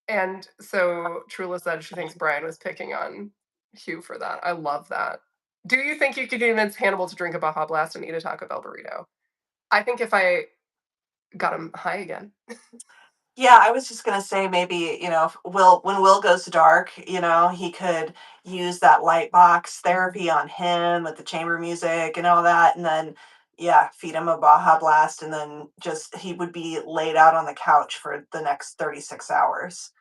And so Trula said she thinks Brian was picking on Hugh for that. I love that. Do you think you could convince Hannibal to drink a Baja Blast and eat a Taco Bell burrito? I think if I got him high again. Yeah, I was just gonna say maybe, if when Will goes dark, he could use that light box therapy on him with the chamber music and all that, and then yeah, feed him a Baja Blast, and then just he would be laid out on the couch for the next 36 hours.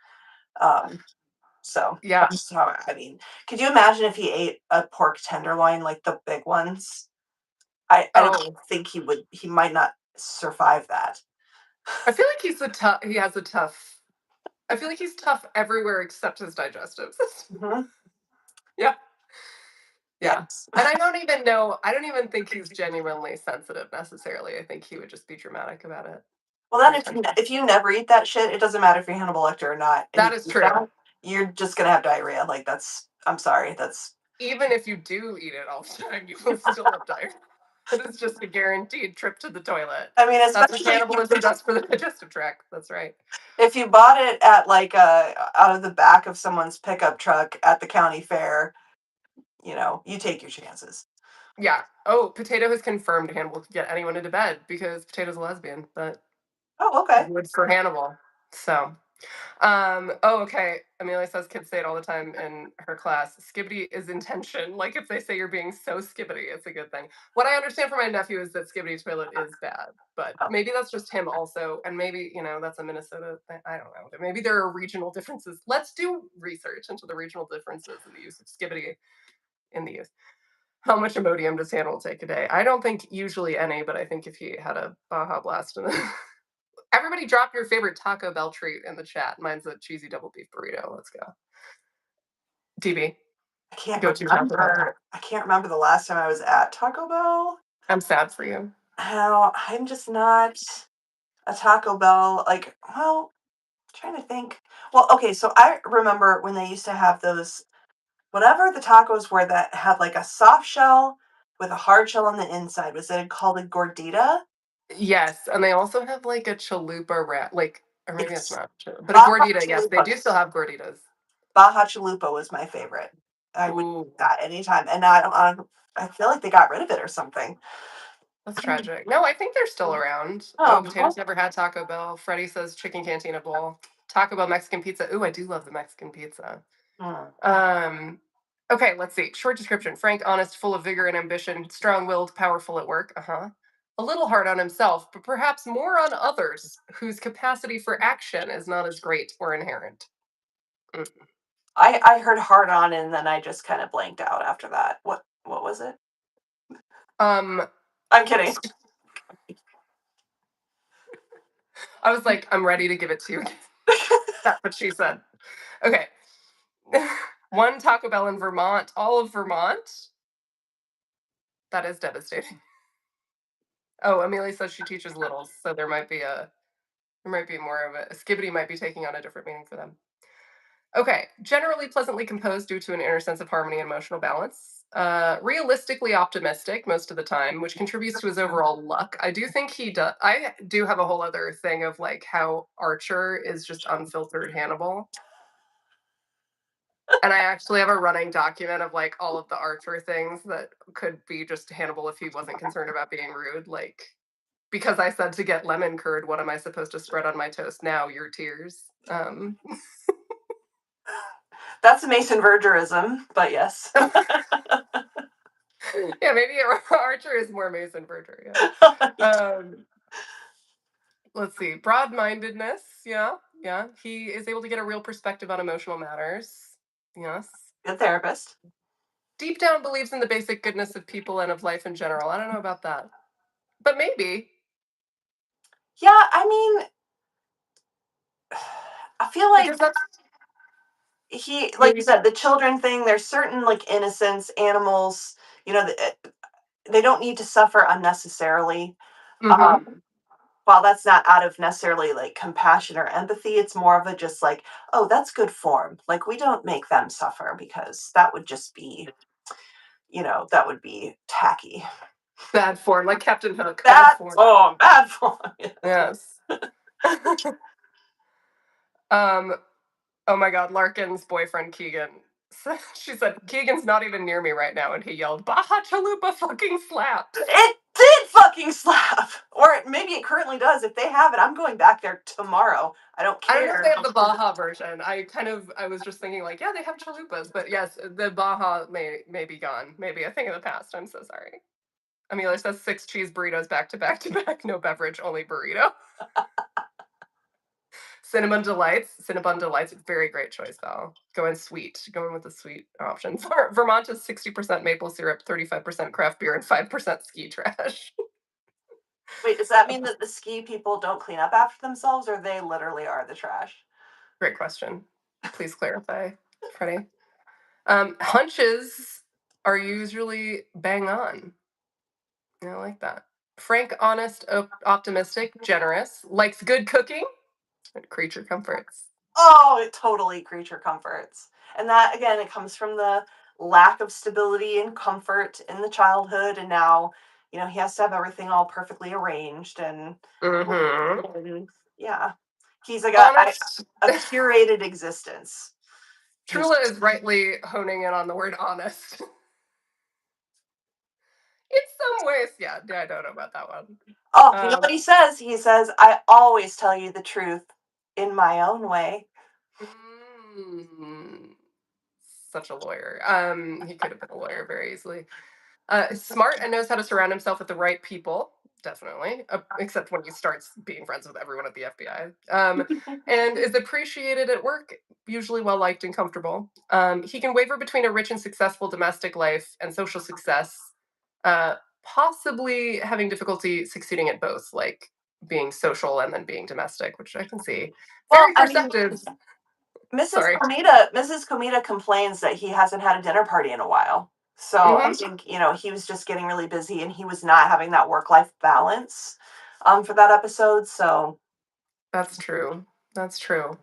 Um, so Yeah. that's how I mean. Could you imagine if he ate a pork tenderloin like the big ones? I don't Oh, think he might not survive that. I feel like he's a tough. He has a tough. I feel like he's tough everywhere except his digestive system. Mhm. Yeah. Yeah. Yes. And I don't even know. I don't even think he's genuinely sensitive necessarily. I think he would just be dramatic about it Well, for then attention. if you never eat that shit, it doesn't matter if you're Hannibal Lecter or not, and you That is eat true. that, you're just gonna have diarrhea. Like I'm sorry, that's. Even if you do eat it all the time, you will still have diarrhea. It is just a guaranteed trip to the toilet. I mean, That's what especially cannibalism does for the digestive tract. That's right. if you bought it at like out of the back of someone's pickup truck at the county fair, you take your chances. Yeah. Oh, Potato has confirmed Hannibal could get anyone into bed because Potato's a lesbian, but Oh, okay. would for Hannibal. So, oh, okay. Amelia says kids say it all the time in her class. Skibbity is intention. Like if they say you're being so skibbity, it's a good thing. What I understand from my nephew is that skibbity toilet is bad, but Oh, maybe that's just him also, and maybe that's a Minnesota thing. I don't know. Maybe there are regional differences. Let's do research into the regional differences in the use of skibbity in the youth. How much Imodium does Hannibal take a day? I don't think usually any, but I think if he had a Baja Blast and everybody drop your favorite Taco Bell treat in the chat. Mine's a cheesy double beef burrito. Let's go. DB, I can't go to Taco Bell. remember. I can't remember the last time I was at Taco Bell. I'm sad for you. How I'm just not a Taco Bell like. Well, trying to think. Well, okay, so I remember when they used to have those whatever the tacos were that had like a soft shell with a hard shell on the inside. Was it called a gordita? Yes, and they also have like a chalupa wrap, like, or maybe it's Yes. not, but a Baja gordita. Yes, they Chalupa. do still have gorditas. Baja Chalupa was my favorite. I would Ooh, that anytime, and I feel like they got rid of it or something. that's tragic. No, I think they're still around. Oh, Oh, potatoes never had Taco Bell. Freddie says chicken cantina bowl. Taco Bell Mexican pizza. Ooh, I do love the Mexican pizza. mm. Um, okay, let's see. Short description: frank, honest, full of vigor and ambition, strong-willed, powerful at work. Uh huh. A little hard on himself, but perhaps more on others, whose capacity for action is not as great or inherent. Mm. I heard hard on and then I just kind of blanked out after that. What was it? Um, I'm kidding. I was like, I'm ready to give it to you. That's what she said. Okay. One Taco Bell in Vermont, all of Vermont. That is devastating. Oh, Amelia says she teaches littles, so there might be more of a skibbity might be taking on a different meaning for them. Okay, generally pleasantly composed due to an inner sense of harmony and emotional balance. Realistically optimistic most of the time, which contributes to his overall luck. I do think he does. I do have a whole other thing of like how Archer is just unfiltered Hannibal. And I actually have a running document of like all of the Archer things that could be just Hannibal if he wasn't concerned about being rude. Like, because I said to get lemon curd, what am I supposed to spread on my toast now? Your tears. That's Mason Vergerism, but yes. Yeah, maybe Archer is more Mason Verger. Yeah. Let's see. Broad-mindedness. Yeah, yeah. He is able to get a real perspective on emotional matters. Yes. Good therapist. Deep down believes in the basic goodness of people and of life in general. I don't know about that, but maybe Yeah, I mean, I feel like because that's he, like you maybe. said, the children thing, there's certain like innocence, animals, you know, they don't need to suffer unnecessarily. Hmm. Um, while that's not out of necessarily like compassion or empathy, it's more of a just like, oh, that's good form. Like we don't make them suffer because that would just be, that would be tacky. Bad form, like Captain Hook. Bad Bad form. form, bad form. Yes. um. Oh my God, Larkin's boyfriend Keegan. She said Keegan's not even near me right now, and he yelled, "Baja Chalupa fucking slaps." It did fucking slap. Or maybe it currently does. If they have it, I'm going back there tomorrow. I don't I don't know if they care. have the Baja version. I was just thinking like, yeah, they have chalupas, but yes, the Baja may be gone. Maybe a thing of the past. I'm so sorry. Amelia says 6 cheese burritos back to back to back, no beverage, only burrito. Cinnabon delights, very great choice though. Going sweet, going with the sweet options. Vermont is 60% maple syrup, 35% craft beer, and 5% ski trash. Wait, does that mean that the ski people don't clean up after themselves or they literally are the trash? Great question. Please clarify, Freddie. Hunches are usually bang on. Yeah, I like that. Frank, honest, optimistic, generous, likes good cooking, and creature comforts. Oh, it totally creature comforts. And that again, it comes from the lack of stability and comfort in the childhood and now, he has to have everything all perfectly arranged Mm-hmm. and yeah. He's like Honest. a curated existence. He's Trula is rightly honing in on the word honest. In some ways, yeah. Yeah, I don't know about that one. Oh, you know what Um, he says? He says, I always tell you the truth in my own way. mm, such a lawyer. He could have been a lawyer very easily. Smart and knows how to surround himself with the right people. Definitely, except when he starts being friends with everyone at the FBI. And is appreciated at work, usually well liked and comfortable. He can waver between a rich and successful domestic life and social success, possibly having difficulty succeeding at both, like being social and then being domestic, which I can see. Well, Very I mean, perceptive. Mrs. Sorry. Comida Mrs. Comida complains that he hasn't had a dinner party in a while. So I Hmm. think, he was just getting really busy and he was not having that work-life balance for that episode. So That's true. That's true.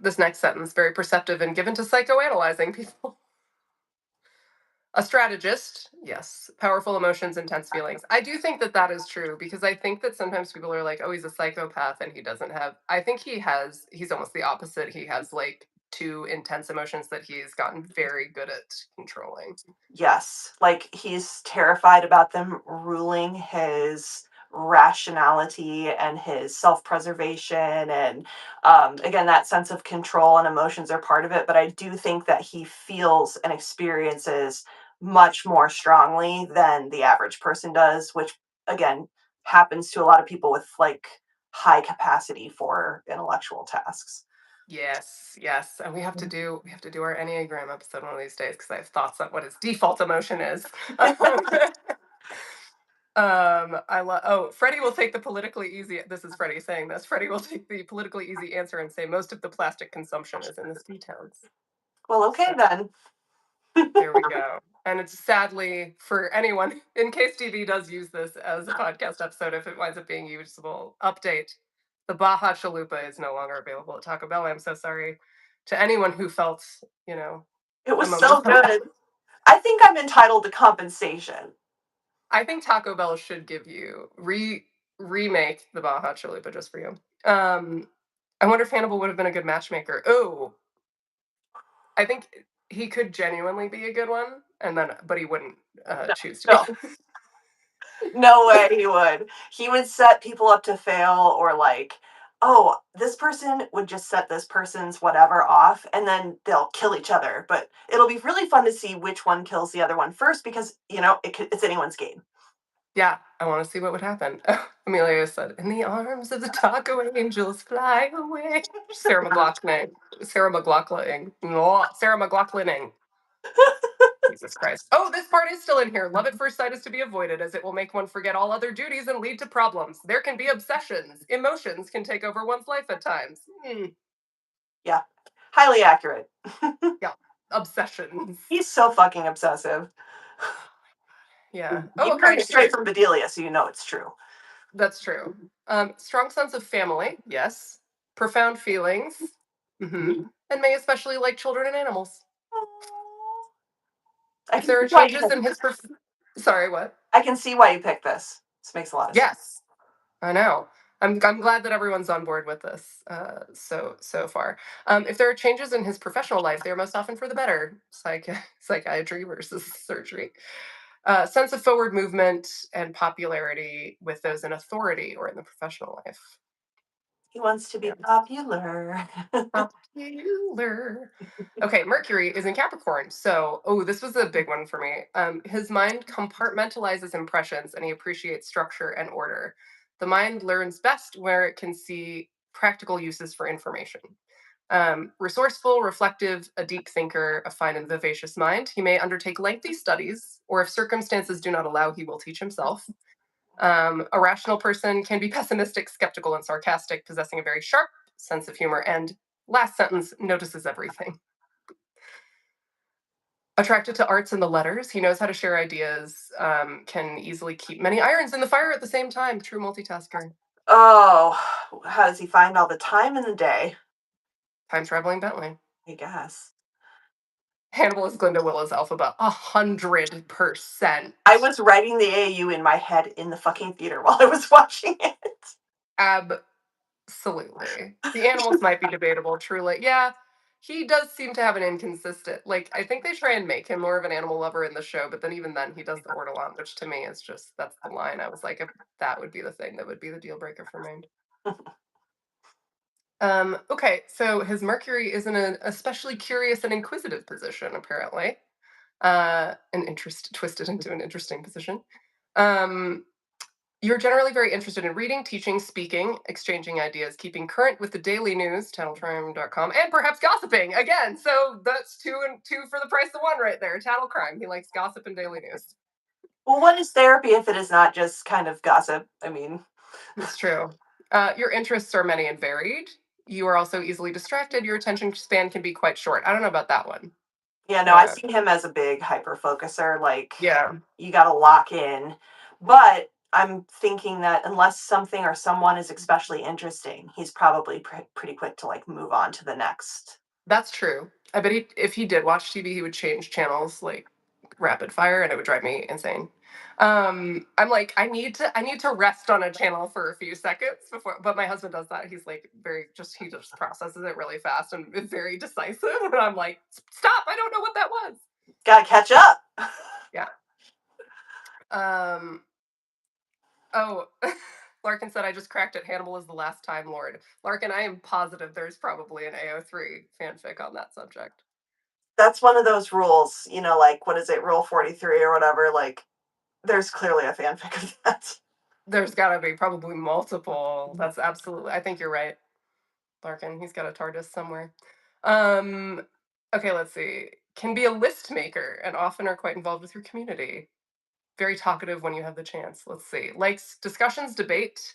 This next sentence, very perceptive and given to psychoanalyzing people. A strategist, yes. Powerful emotions, intense feelings. I do think that that is true because I think that sometimes people are like, oh, he's a psychopath and he doesn't have. I think he has, he's almost the opposite. He has like two intense emotions that he's gotten very good at controlling. Yes, like, he's terrified about them ruling his rationality and his self-preservation, and, again, that sense of control and emotions are part of it, but I do think that he feels and experiences much more strongly than the average person does, which, again, happens to a lot of people with, like, high capacity for intellectual tasks. Yes, yes, and we have to do our Enneagram episode one of these days because I have thoughts on what his default emotion is. I love. Oh, Freddie will take the politically easy. This is Freddie saying this. Freddie will take the politically easy answer and say most of the plastic consumption is in the ski towns. Well, okay So then. there we go. And it's sadly for anyone, in case TV does use this as a podcast episode, if it winds up being usable, update: the Baja Chalupa is no longer available at Taco Bell. I'm so sorry to anyone who felt, you know, It a was moment of so good. compassion. I think I'm entitled to compensation. I think Taco Bell should give you remake the Baja Chalupa just for you. I wonder if Hannibal would have been a good matchmaker. Oh, I think he could genuinely be a good one, and then but he wouldn't No, choose to be. no, no way he would. He would set people up to fail, or like, oh, this person would just set this person's whatever off, and then they'll kill each other. But it'll be really fun to see which one kills the other one first because, it's anyone's game. Yeah, I want to see what would happen. Amelia said, "In the arms of the taco angels, fly away." Sarah McLachlan. Sarah McLachlan. Sarah McLachlan. Jesus Christ. Oh, this part is still in here. Love at first sight is to be avoided as it will make one forget all other duties and lead to problems. There can be obsessions. Emotions can take over one's life at times. Yeah, highly accurate. Yeah, obsessions. He's so fucking obsessive. Yeah. Oh, You heard it okay. straight from Bedelia, so you know it's true. That's true. Strong sense of family. Yes. Profound feelings. Hmm. And may especially like children and animals. I If can there see are why you changes in his sorry, what? I can see why you picked this. This makes a lot of sense. Yes. I know. I'm glad that everyone's on board with this so far. If there are changes in his professional life, they are most often for the better. Psychiatry versus surgery. Sense of forward movement and popularity with those in authority or in the professional life. He wants to be Yes. popular. Popular. Okay, Mercury is in Capricorn. So, oh, this was a big one for me. His mind compartmentalizes impressions and he appreciates structure and order. The mind learns best where it can see practical uses for information. Resourceful, reflective, a deep thinker, a fine and vivacious mind. He may undertake lengthy studies, or if circumstances do not allow, he will teach himself. A rational person can be pessimistic, skeptical, and sarcastic, possessing a very sharp sense of humor. And last sentence, notices everything. Attracted to arts and the letters, he knows how to share ideas, can easily keep many irons in the fire at the same time. True multitasker. Oh, how does he find all the time in the day? Time traveling Bentley. I guess. Hannibal is Glinda Will is alphabet. 100%. I was writing the AAU in my head in the fucking theater while I was watching it. Absolutely. The animals might be debatable, truly. Yeah, he does seem to have an inconsistent. Like, I think they try and make him more of an animal lover in the show, but then even then, he does the ortolan, which to me is just that's the line. I was like, if that would be the thing that would be the deal breaker for me. Okay, so his Mercury is in an especially curious and inquisitive position, apparently. An interest twisted into an interesting position. Um, you're generally very interested in reading, teaching, speaking, exchanging ideas, keeping current with the daily news, tattlecrime.com, and perhaps gossiping. Again, so that's two and two for the price of one right there. Tattle crime. He likes gossip and daily news. Well, what is therapy if it is not just kind of gossip? I mean, It's true. Your interests are many and varied. You are also easily distracted. Your attention span can be quite short. I don't know about that one. yeah, no, I Uh, see him as a big hyper focuser. Like, yeah, you got to lock in. But I'm thinking that unless something or someone is especially interesting, he's probably pretty quick to like move on to the next. that's true. I bet if he did watch TV, he would change channels like rapid fire, and it would drive me insane. I'm like, I need to rest on a channel for a few seconds before, but my husband does that. He's like he just processes it really fast and is very decisive. And I'm like, stop, I don't know what that was. Gotta catch up. Yeah. Um, oh, Larkin said I just cracked it. Hannibal is the last time Lord. Larkin, I am positive there's probably an AO3 fanfic on that subject. That's one of those rules, like what is it, Rule 43 or whatever? Like, there's clearly a fanfic of that. There's gotta be probably multiple. That's absolutely, I think you're right. Larkin, he's got a TARDIS somewhere. Um, okay, let's see. Can be a list maker and often are quite involved with your community. Very talkative when you have the chance. Let's see. Likes discussions, debate,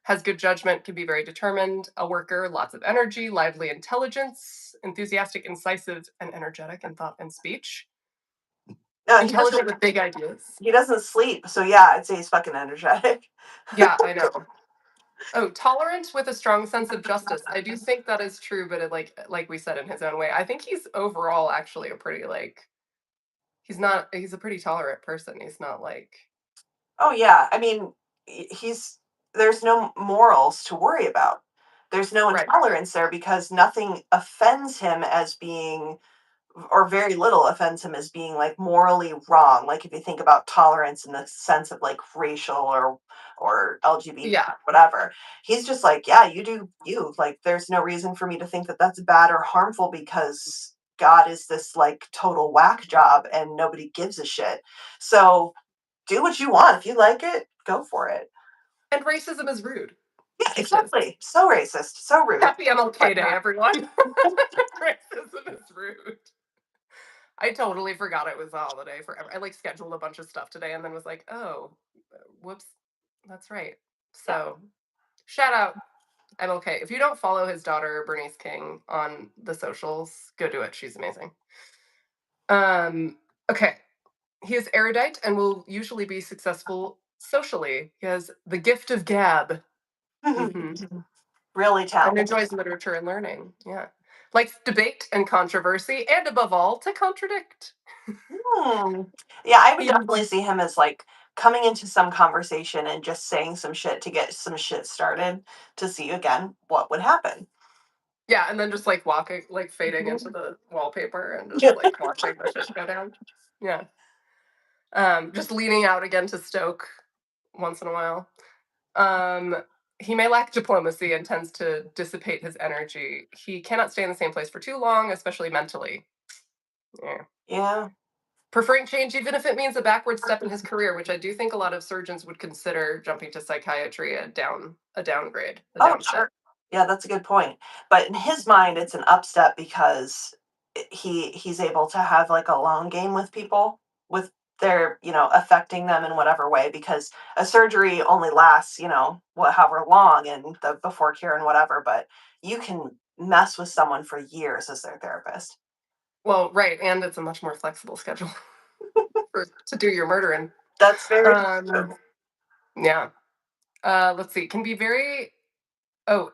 has good judgment, can be very determined, a worker, lots of energy, lively intelligence, enthusiastic, incisive, and energetic in thought and speech. No, he Intelligent doesn't. with big ideas. He doesn't sleep, so yeah, I'd say he's fucking energetic. Yeah, I know. Oh, tolerant with a strong sense of justice. I do think that is true, but like we said, in his own way. I think he's overall actually a pretty like he's a pretty tolerant person. He's not like Oh yeah, I mean, he's there's no morals to worry about. There's no right. intolerance there because nothing offends him as being, or very little offends him as being like morally wrong. Like if you think about tolerance in the sense of like racial or LGBT, Yeah. whatever, he's just like, yeah, you do you. Like there's no reason for me to think that that's bad or harmful because God is this like total whack job and nobody gives a shit. So do what you want. If you like it, go for it. And racism is rude. Yeah, Just is. exactly. So racist, so rude. Happy MLK Day, Whatnot. everyone. Racism is rude. I totally forgot it was a holiday forever. I like scheduled a bunch of stuff today and then was like, oh, whoops, that's right. Yeah. So shout out MLK. If you don't follow his daughter Bernice King on the socials, go do it. She's amazing. Okay. He is erudite and will usually be successful socially. He has the gift of gab. Hmm. Really And talented. enjoys literature and learning. Yeah. Likes debate and controversy, and above all, to contradict. Hmm. Yeah, I would He, definitely see him as like coming into some conversation and just saying some shit to get some shit started to see again what would happen. yeah, and then just like walking, like fading into Mhm. the wallpaper and just Yeah. like watching the shit go down. Yeah. Just leaning out again to stoke once in a while. Um, he may lack diplomacy and tends to dissipate his energy. He cannot stay in the same place for too long, especially mentally. Yeah. Yeah. Preferring change, even if it means a backward step in his career, which I do think a lot of surgeons would consider jumping to psychiatry a downgrade, a Oh, downstep. sure. Yeah, that's a good point. But in his mind, it's an upstep because he's able to have like a long game with people with their, affecting them in whatever way because a surgery only lasts, what however long and the before cure and whatever, but you can mess with someone for years as their therapist. Well, right, and it's a much more flexible schedule to do your murdering. That's very true. Um, yeah. Let's see. Can be very oh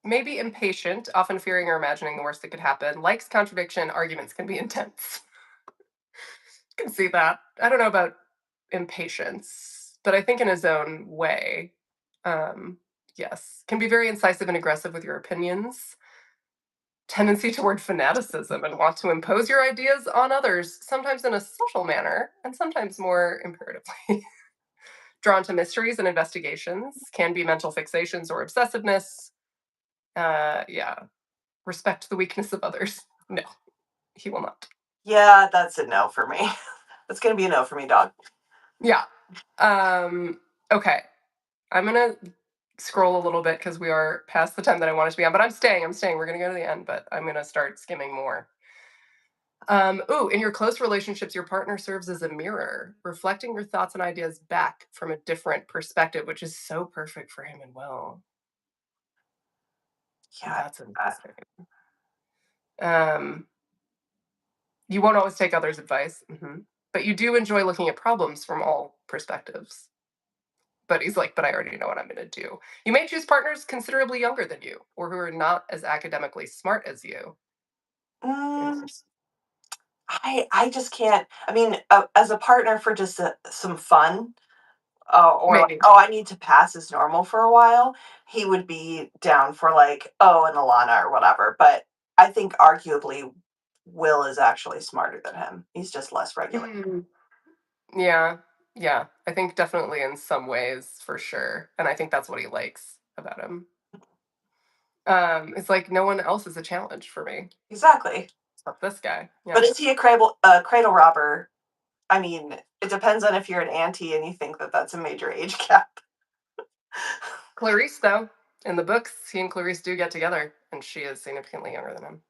maybe impatient, often fearing or imagining the worst that could happen. Likes contradiction. Arguments can be intense. Can see that. I don't know about impatience, but I think in his own way. Yes. Can be very incisive and aggressive with your opinions. Tendency toward fanaticism and want to impose your ideas on others, sometimes in a social manner and sometimes more imperatively. Drawn to mysteries and investigations, can be mental fixations or obsessiveness. Yeah. Respect the weakness of others. No, he will not. Yeah, that's a no for me. That's gonna be a no for me, dog. Yeah. Um, okay. I'm gonna scroll a little bit because we are past the time that I wanted to be on, but I'm staying. I'm staying. We're gonna go to the end, but I'm gonna start skimming more. Ooh, in your close relationships, your partner serves as a mirror, reflecting your thoughts and ideas back from a different perspective, which is so perfect for him and Will. Yeah. That's amazing. Um, you won't always take others' advice, but you do enjoy looking at problems from all perspectives. But he's like, but I already know what I'm going to do. You may choose partners considerably younger than you or who are not as academically smart as you. Mm, Interesting. I just can't. I mean, as a partner for just some fun, or like, Maybe. oh, I need to pass as normal for a while. He would be down for like, oh, an Alana or whatever. But I think arguably, Will is actually smarter than him. He's just less regulated. Mm, yeah. Yeah. I think definitely in some ways for sure. And I think that's what he likes about him. It's like no one else is a challenge for me Exactly. except this guy. But Yeah. is he a cradle robber? I mean, it depends on if you're an auntie and you think that that's a major age gap. Clarice, though, in the books, he and Clarice do get together, and she is significantly younger than him.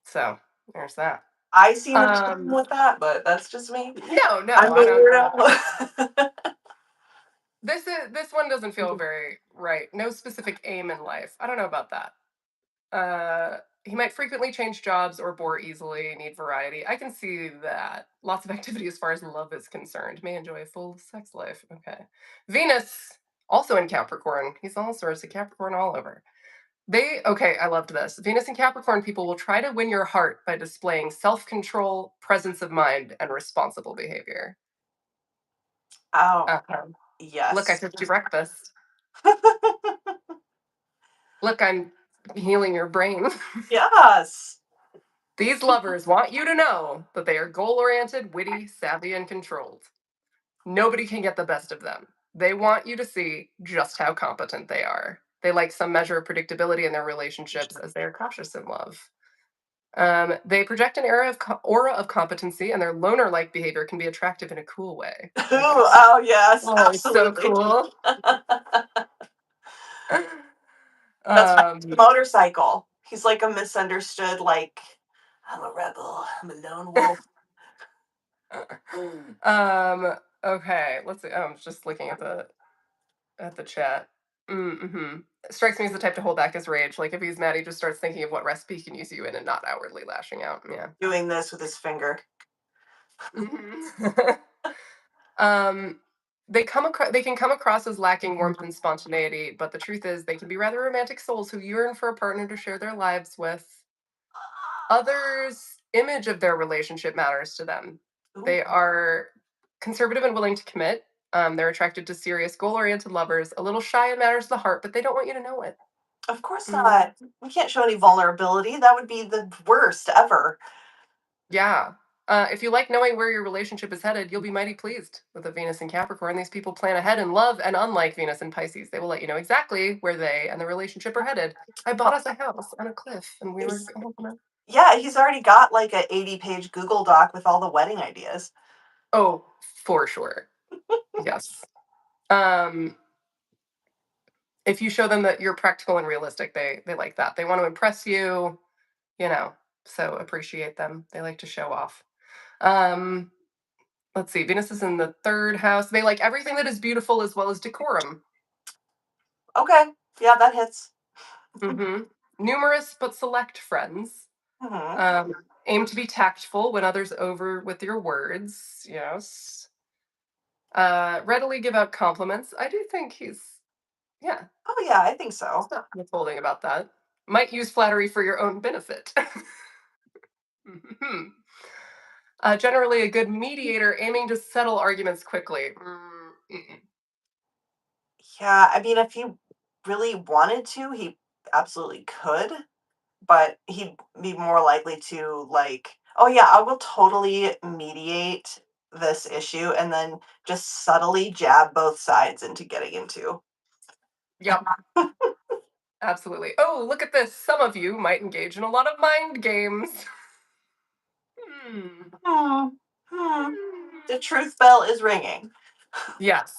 So there's that. I see no problem Um, with that, but that's just me. no, I'm no, a I don't. weirdo. This one doesn't feel very right. No specific aim in life. I don't know about that. He might frequently change jobs or bore easily, need variety. I can see that. Lots of activity as far as love is concerned. May enjoy a full sex life. Okay. Venus, also in Capricorn. He's all sorts of Capricorn all over. Okay, I loved this. Venus and Capricorn people will try to win your heart by displaying self control, presence of mind, and responsible behavior. Oh, Uh-huh. Look, I yes. cooked you breakfast. Look, I'm healing your brain. Yes. These lovers want you to know that they are goal oriented, witty, savvy, and controlled. Nobody can get the best of them. They want you to see just how competent they are. They like some measure of predictability in their relationships as they are cautious in love. They project an aura of competency, and their loner like behavior can be attractive in a cool way. Ooh, Like, oh, oh, yes, oh, he's so absolutely. cool. That's right. um, Motorcycle. He's like a misunderstood, like, I'm a rebel. I'm a lone wolf. um, okay, let's see. Oh, I'm just looking at the chat. Mm-hmm. Strikes me as the type to hold back his rage. Like if he's mad, he just starts thinking of what recipe he can use you in and not outwardly lashing out. Yeah. Doing this with his finger. Mhm. um, they can come across as lacking warmth and spontaneity, but the truth is they can be rather romantic souls who yearn for a partner to share their lives with. Others' image of their relationship matters to them. Ooh, They are conservative and willing to commit. They're attracted to serious, goal-oriented lovers. A little shy and matters to the heart, but they don't want you to know it. of course Mm, not. We can't show any vulnerability. That would be the worst ever. yeah. If you like knowing where your relationship is headed, you'll be mighty pleased with a Venus and Capricorn. These people plan ahead in love, and unlike Venus and Pisces, they will let you know exactly where they and the relationship are headed. I bought us a house on a cliff, and we were He's, going. yeah, he's already got like a 80-page Google Doc with all the wedding ideas. Oh, for sure. Yes. Um, if you show them that you're practical and realistic, they like that. They want to impress you, you know. So appreciate them. They like to show off. Um, let's see. Venus is in the third house. They like everything that is beautiful as well as decorum. Okay, yeah, that hits. Hmm. Numerous but select friends. Hmm. Um, aim to be tactful when others over with your words. Yes. Readily give out compliments. I do think yeah, Oh, yeah, I think he's so. not withholding about that. Might use flattery for your own benefit. Mhm. Generally, a good mediator aiming to settle arguments quickly. Mm-mm. Yeah, I mean, if he really wanted to, he absolutely could, but he'd be more likely to, like, oh, yeah, I will totally mediate this issue and then just subtly jab both sides into getting into. Yep, absolutely. Oh, look at this. Some of you might engage in a lot of mind games. Hmm. Hmm. Hmm. The Hmm. truth bell is ringing. Yes.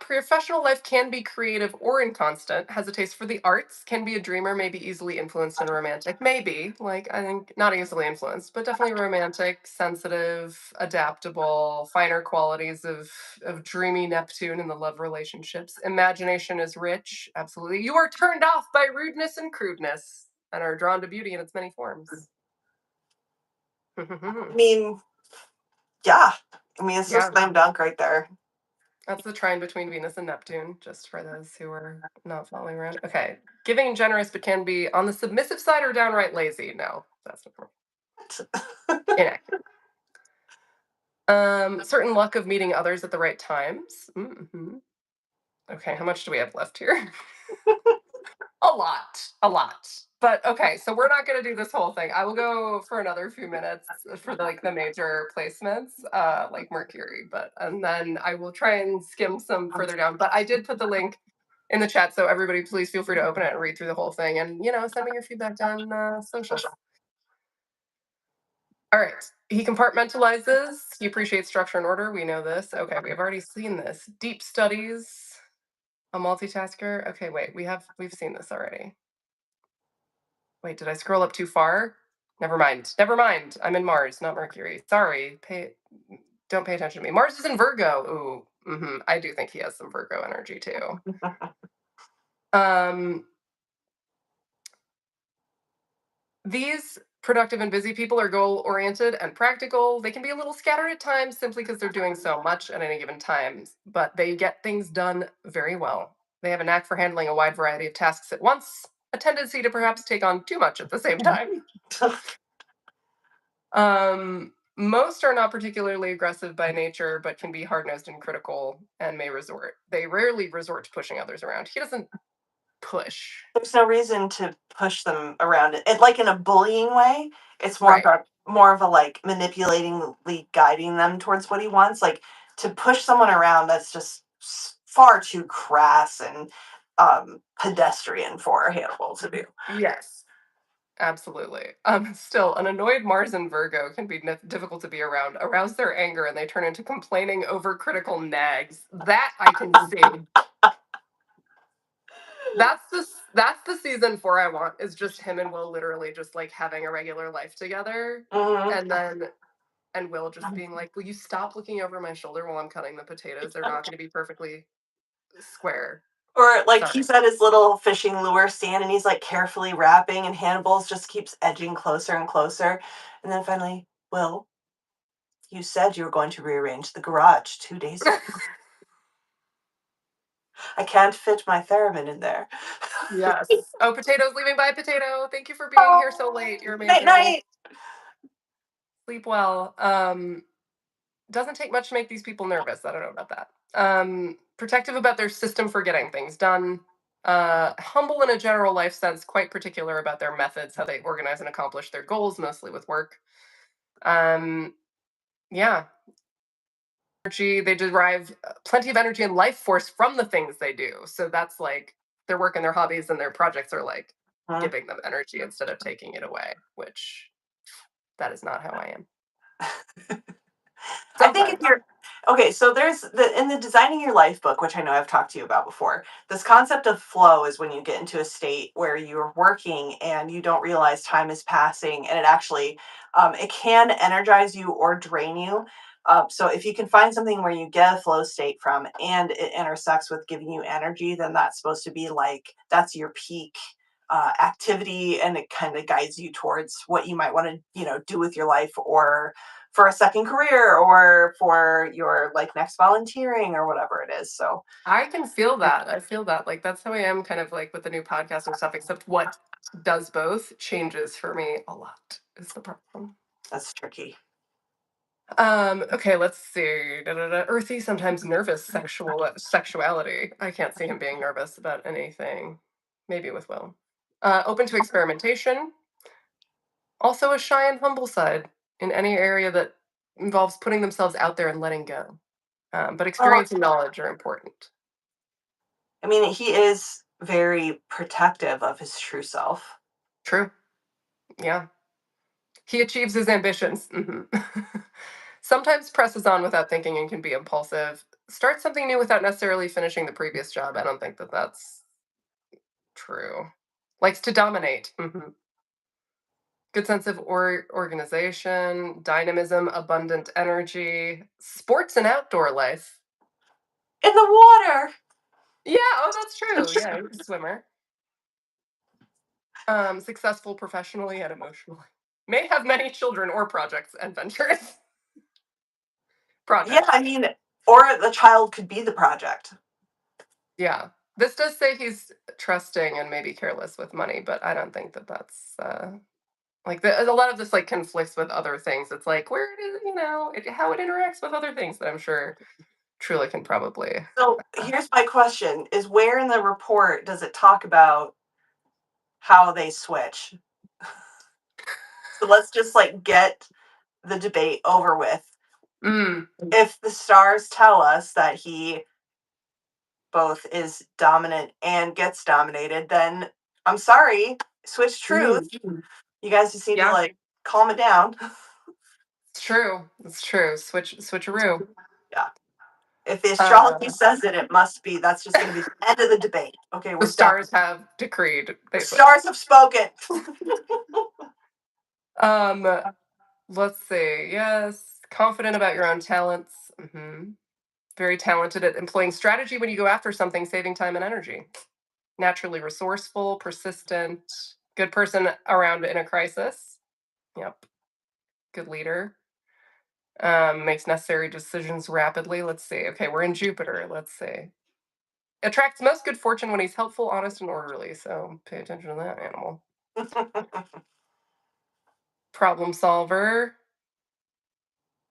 Professional life can be creative or inconstant. Has a taste for the arts. Can be a dreamer. Maybe easily influenced and romantic. Maybe like I think not easily influenced, but definitely romantic, sensitive, adaptable. Finer qualities of dreamy Neptune in the love relationships. Imagination is rich. Absolutely. You are turned off by rudeness and crudeness, and are drawn to beauty in its many forms. I mean, yeah. I mean, it's a Yeah. slam dunk right there. That's the trine between Venus and Neptune, just for those who are not following around. Okay. Giving and generous, but can be on the submissive side or downright lazy. No, that's not for me. Inaccurate. Certain luck of meeting others at the right times. Okay, how much do we have left here? A lot, a lot. But okay, so we're not gonna do this whole thing. I will go for another few minutes for like the major placements, like Mercury, but and then I will try and skim some further down. But I did put the link in the chat, so everybody please feel free to open it and read through the whole thing, and send me your feedback down socials. All right. He compartmentalizes. He appreciates structure and order. We know this. Okay, we've already seen this. Deep studies. A multitasker. Okay, wait. We've seen this already. Wait, did I scroll up too far? Never mind. Never mind. I'm in Mars, not Mercury. Sorry. Don't pay attention to me. Mars is in Virgo. Ooh. I do think he has some Virgo energy too. Um, these productive and busy people are goal oriented and practical. They can be a little scattered at times simply because they're doing so much at any given time, but they get things done very well. They have a knack for handling a wide variety of tasks at once, a tendency to perhaps take on too much at the same time. Most are not particularly aggressive by nature, but can be hard nosed and critical and they rarely resort to pushing others around. He doesn't push. There's no reason to push them around it like in a bullying way. It's Right. more of a like manipulatingly guiding them towards what he wants. Like to push someone around, that's just far too crass and pedestrian for Hannibal to do. Yes. Absolutely. Still, an annoyed Mars and Virgo can be difficult to be around, arouse their anger, and they turn into complaining, overcritical nags. That I can see. That's the season four I want. Is just him and Will literally just like having a regular life together, Mhm. and Will just being like, "Will you stop looking over my shoulder while I'm cutting the potatoes? They're not going to be perfectly square." Or like Sorry. he's at his little fishing lure stand and he's like carefully wrapping, and Hannibal's just keeps edging closer and closer. And then finally, Will, you said you were going to rearrange the garage 2 days ago. I can't fit my theremin in there. Yes. Oh, potatoes leaving by potato. Thank you for being here so late. You're Night amazing. night. Sleep well. Doesn't take much to make these people nervous. I don't know about that. Protective about their system for getting things done. Humble in a general life sense, quite particular about their methods, how they organize and accomplish their goals, mostly with work. Um, yeah, energy. They derive plenty of energy and life force from the things they do. So that's like their work and their hobbies and their projects are like Hmm. giving them energy instead of taking it away, which that is not how I am. I think if Sometimes. you're okay, so there's the in the designing your life book, which I know I've talked to you about before. This concept of flow is when you get into a state where you're working and you don't realize time is passing, and it actually it can energize you or drain you. So if you can find something where you get a flow state from and it intersects with giving you energy, then that's supposed to be like that's your peak activity, and it kind of guides you towards what you might want to do with your life, or for a second career, or for your like next volunteering or whatever it is. So I can feel that. I feel that. Like that's how I am kind of like with the new podcast and stuff, except what does both changes for me a lot is the problem. that's tricky. Okay, let's see. Earthy, sometimes nervous sexuality. I can't see him being nervous about anything. Maybe with Will. Open to experimentation. Also a shy and humble side in any area that involves putting themselves out there and letting go. But Well, experience and knowledge are important. I mean, he is very protective of his true self. True. Yeah. He achieves his ambitions. Sometimes presses on without thinking and can be impulsive. Starts something new without necessarily finishing the previous job. I don't think that that's true. Likes to dominate. Good sense of organization, dynamism, abundant energy, sports and outdoor life. In the water. Yeah, oh, that's true. Yeah, he's a swimmer. Successful professionally and emotionally. May have many children or projects and ventures. Yeah, Project. I mean, or the child could be the project. Yeah. This does say he's trusting and maybe careless with money, but I don't think that that's Like a lot of this like conflicts with other things. It's like where it is, how it interacts with other things that I'm sure truly can probably. So here's my question: is where in the report does it talk about how they switch? So let's just like get the debate over with. Mm, If the stars tell us that he both is dominant and gets dominated, then I'm sorry, switch truth. mm, You guys just need to yeah, like calm it down. it's true. It's true. Switcheroo. Yeah. If the astrology Uh, says it, it must be. That's just going to be the end of the debate. Okay, the we're done. stars have decreed The they switch. stars have spoken. Um, let's see. Yes, confident about your own talents. Very talented at employing strategy when you go after something, saving time and energy. Naturally resourceful, persistent, good person around in a crisis. Yep, good leader. Makes necessary decisions rapidly. Let's see. Okay, we're in Jupiter. Let's see. Attracts most good fortune when he's helpful, honest, and orderly. So pay attention to that animal. Problem solver.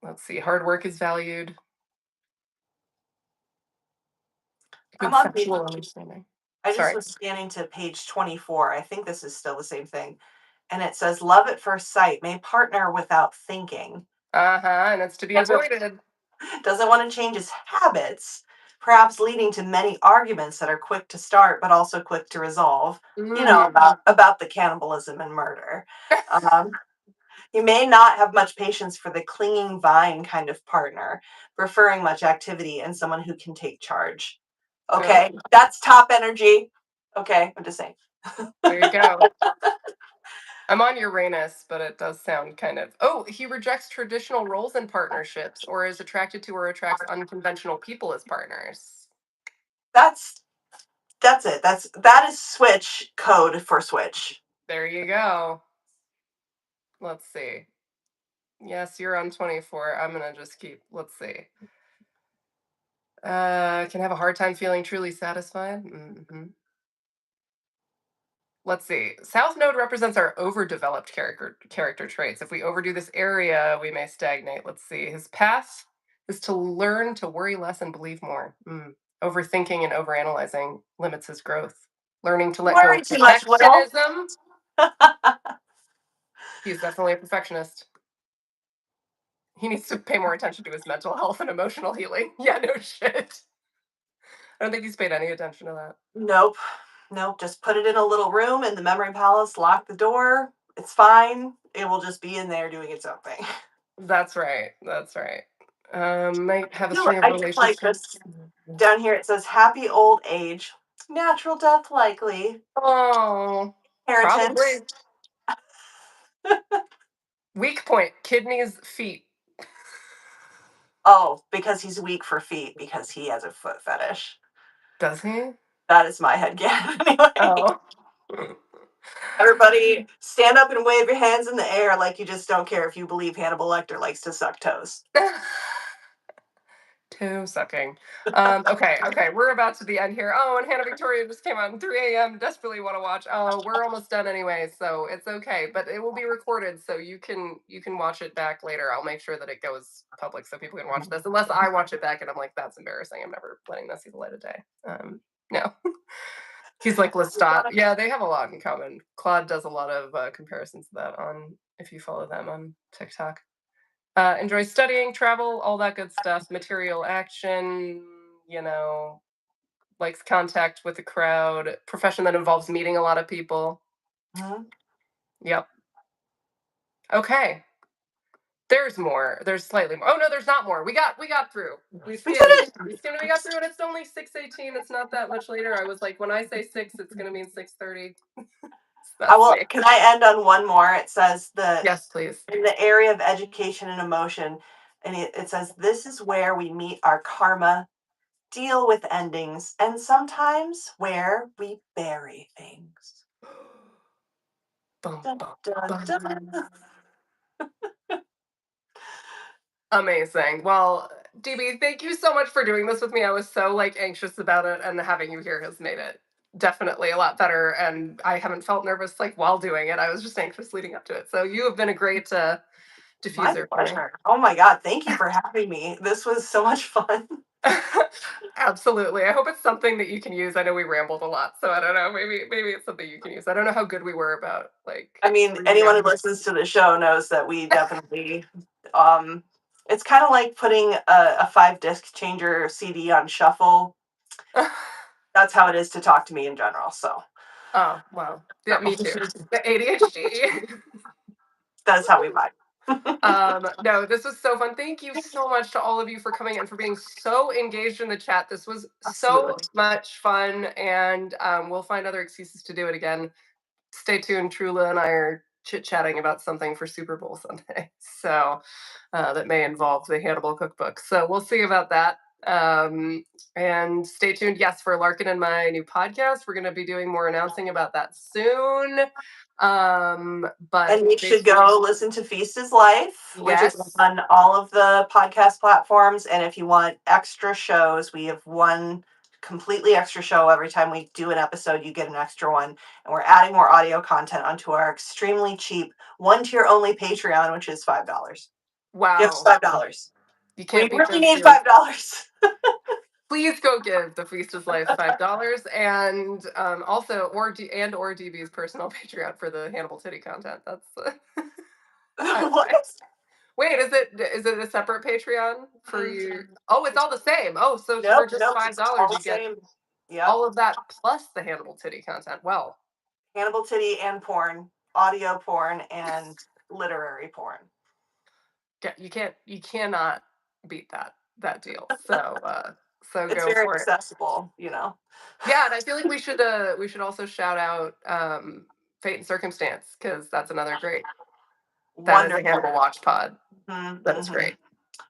Let's see. Hard work is valued. I'm Good on page. sexual understanding. I just Sorry. was scanning to page 24. I think this is still the same thing. And it says, love at first sight may partner without thinking. Uh huh. And it's to be Doesn't, avoided. doesn't want to change his habits, perhaps leading to many arguments that are quick to start, but also quick to resolve. You know, Mm. about the cannibalism and murder. Um, you may not have much patience for the clinging vine kind of partner, preferring much activity and someone who can take charge. Okay, Oh, that's top energy. Okay, I'm just saying. there you go. I'm on Uranus, but it does sound kind of. Oh, he rejects traditional roles in partnerships or is attracted to or attracts unconventional people as partners. That's that's it. That is switch code for switch. There you go. Let's see. Yes, you're on 24. I'm going to just keep. Let's see. Can have a hard time feeling truly satisfied. Let's see. South Node represents our overdeveloped character traits. If we overdo this area, we may stagnate. Let's see. His path is to learn to worry less and believe more. Overthinking and overanalyzing limits his growth. Learning to let go Worry of too much, Will. perfectionism. He's definitely a perfectionist. He needs to pay more attention to his mental health and emotional healing. Yeah, no shit. I don't think he's paid any attention to that. Nope. Nope. Just put it in a little room in the memory palace, lock the door. It's fine. It will just be in there doing its own thing. That's right. That's right. Might have a No, string of I do like relationships. this. Down here it says happy old age. Natural death likely. Oh, Inheritance. probably. Weak point, kidneys, feet. Oh, because he's weak for feet because he has a foot fetish. Does he? That is my head canon anyway. Oh. Everybody stand up and wave your hands in the air like you just don't care if you believe Hannibal Lecter likes to suck toes. Toe sucking. Okay, we're about to the end here. Oh, and Hannah Victoria just came on 3 a.m. Desperately want to watch. Oh, we're almost done anyway, so it's okay. But it will be recorded, so you can watch it back later. I'll make sure that it goes public so people can watch this. Unless I watch it back and I'm like, that's embarrassing. I'm never letting this see the light of day. No. He's like Lestat. Yeah, they have a lot in common. Claude does a lot of comparisons to that on if you follow them on TikTok. Enjoys studying, travel, all that good stuff. Material action, you know, likes contact with the crowd. Profession that involves meeting a lot of people. Mhm. Yep. Okay. There's more. There's slightly more. Oh no, there's not more. We got through. We We did skimmed. it. We skimmed. We got through, and it's only 6:18. It's not that much later. I was like, when I say six, it's gonna mean 6:30. I That's will. me. Can I end on one more? It says the Yes, please. in the area of education and emotion, and it says this is where we meet our karma, deal with endings, and sometimes where we bury things. Bum, Dun, bum, dun, bum. dun. Amazing. Well, DB, thank you so much for doing this with me. I was so like anxious about it, and having you here has made it definitely a lot better, and I haven't felt nervous, like, while doing it. I was just anxious leading up to it. So you have been a great, My diffuser for me. pleasure. Oh my god, thank you for having me. This was so much fun. Absolutely. I hope it's something that you can use. I know we rambled a lot, so I don't know. Maybe it's something you can use. I don't know how good we were about like I mean, reading anyone out who of listens to the show knows that we definitely, um, it's kind of like putting a 5 disc changer CD on shuffle. it. That's how it is to talk to me in general. So, Oh, wow. Yeah, me too. so The ADHD. that is how we vibe. No, this was so fun. Thank you so much to all of you for coming and for being so engaged in the chat. This was so Absolutely. much fun, and we'll find other excuses to do it again. Stay tuned. Trula and I are chit chatting about something for Super Bowl Sunday, so that may involve the Hannibal cookbook. So we'll see about that. And stay tuned. Yes, for Larkin and my new podcast, we're going to be doing more announcing about that soon. But And you stay should tuned. go listen to Feast is Life, which is Yes. on all of the podcast platforms. And if you want extra shows, we have one completely extra show every time we do an episode. You get an extra one, and we're adding more audio content onto our extremely cheap 1 tier only Patreon, which is $5. Give us Wow. $5. You We can't beat really those need deals. $5. Please go give the Feast of Life $5, and also or DB's personal Patreon for the Hannibal Titty content. That's What? wait, is it a separate Patreon for Mm, you? Oh, it's all the same. Oh, so nope, for just nope, five it's all dollars, the you get same. Yep. all of that plus the Hannibal Titty content. Well, Hannibal Titty and porn, audio porn, and literary porn. you cannot beat that deal. So It's go very for it. accessible. Yeah, and I feel like we should also shout out Fate and Circumstance, because that's another great, that is a Wonderful. Hannibal Watch pod. That is Mm-hmm. great.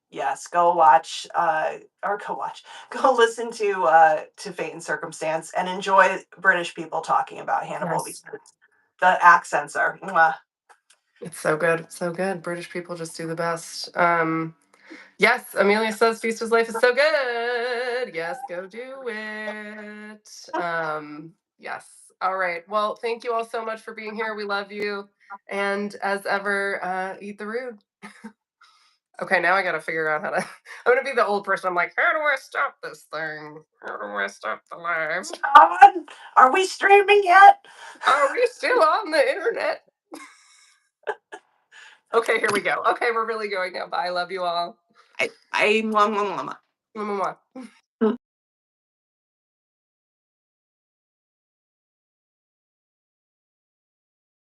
Yes, go watch, or go watch, go listen to Fate and Circumstance and enjoy British people talking about Hannibal Yes. because the accents are mwah. It's so good. So good. British people just do the best. Yes, Amelia says Feast of Life is so good. Yes, go do it. Yes. All right. Well, thank you all so much for being here. We love you. And as ever, eat the rude. Okay, now I gotta figure out how to. I'm gonna be the old person. I'm like, how do I stop this thing? How do I stop the live? On, are we streaming yet? Are we still on the internet? Okay, here we go. Okay, we're really going now. Bye. Love you all. I mwah, mwah, mwah, mwah. Mwah, mwah, mwah.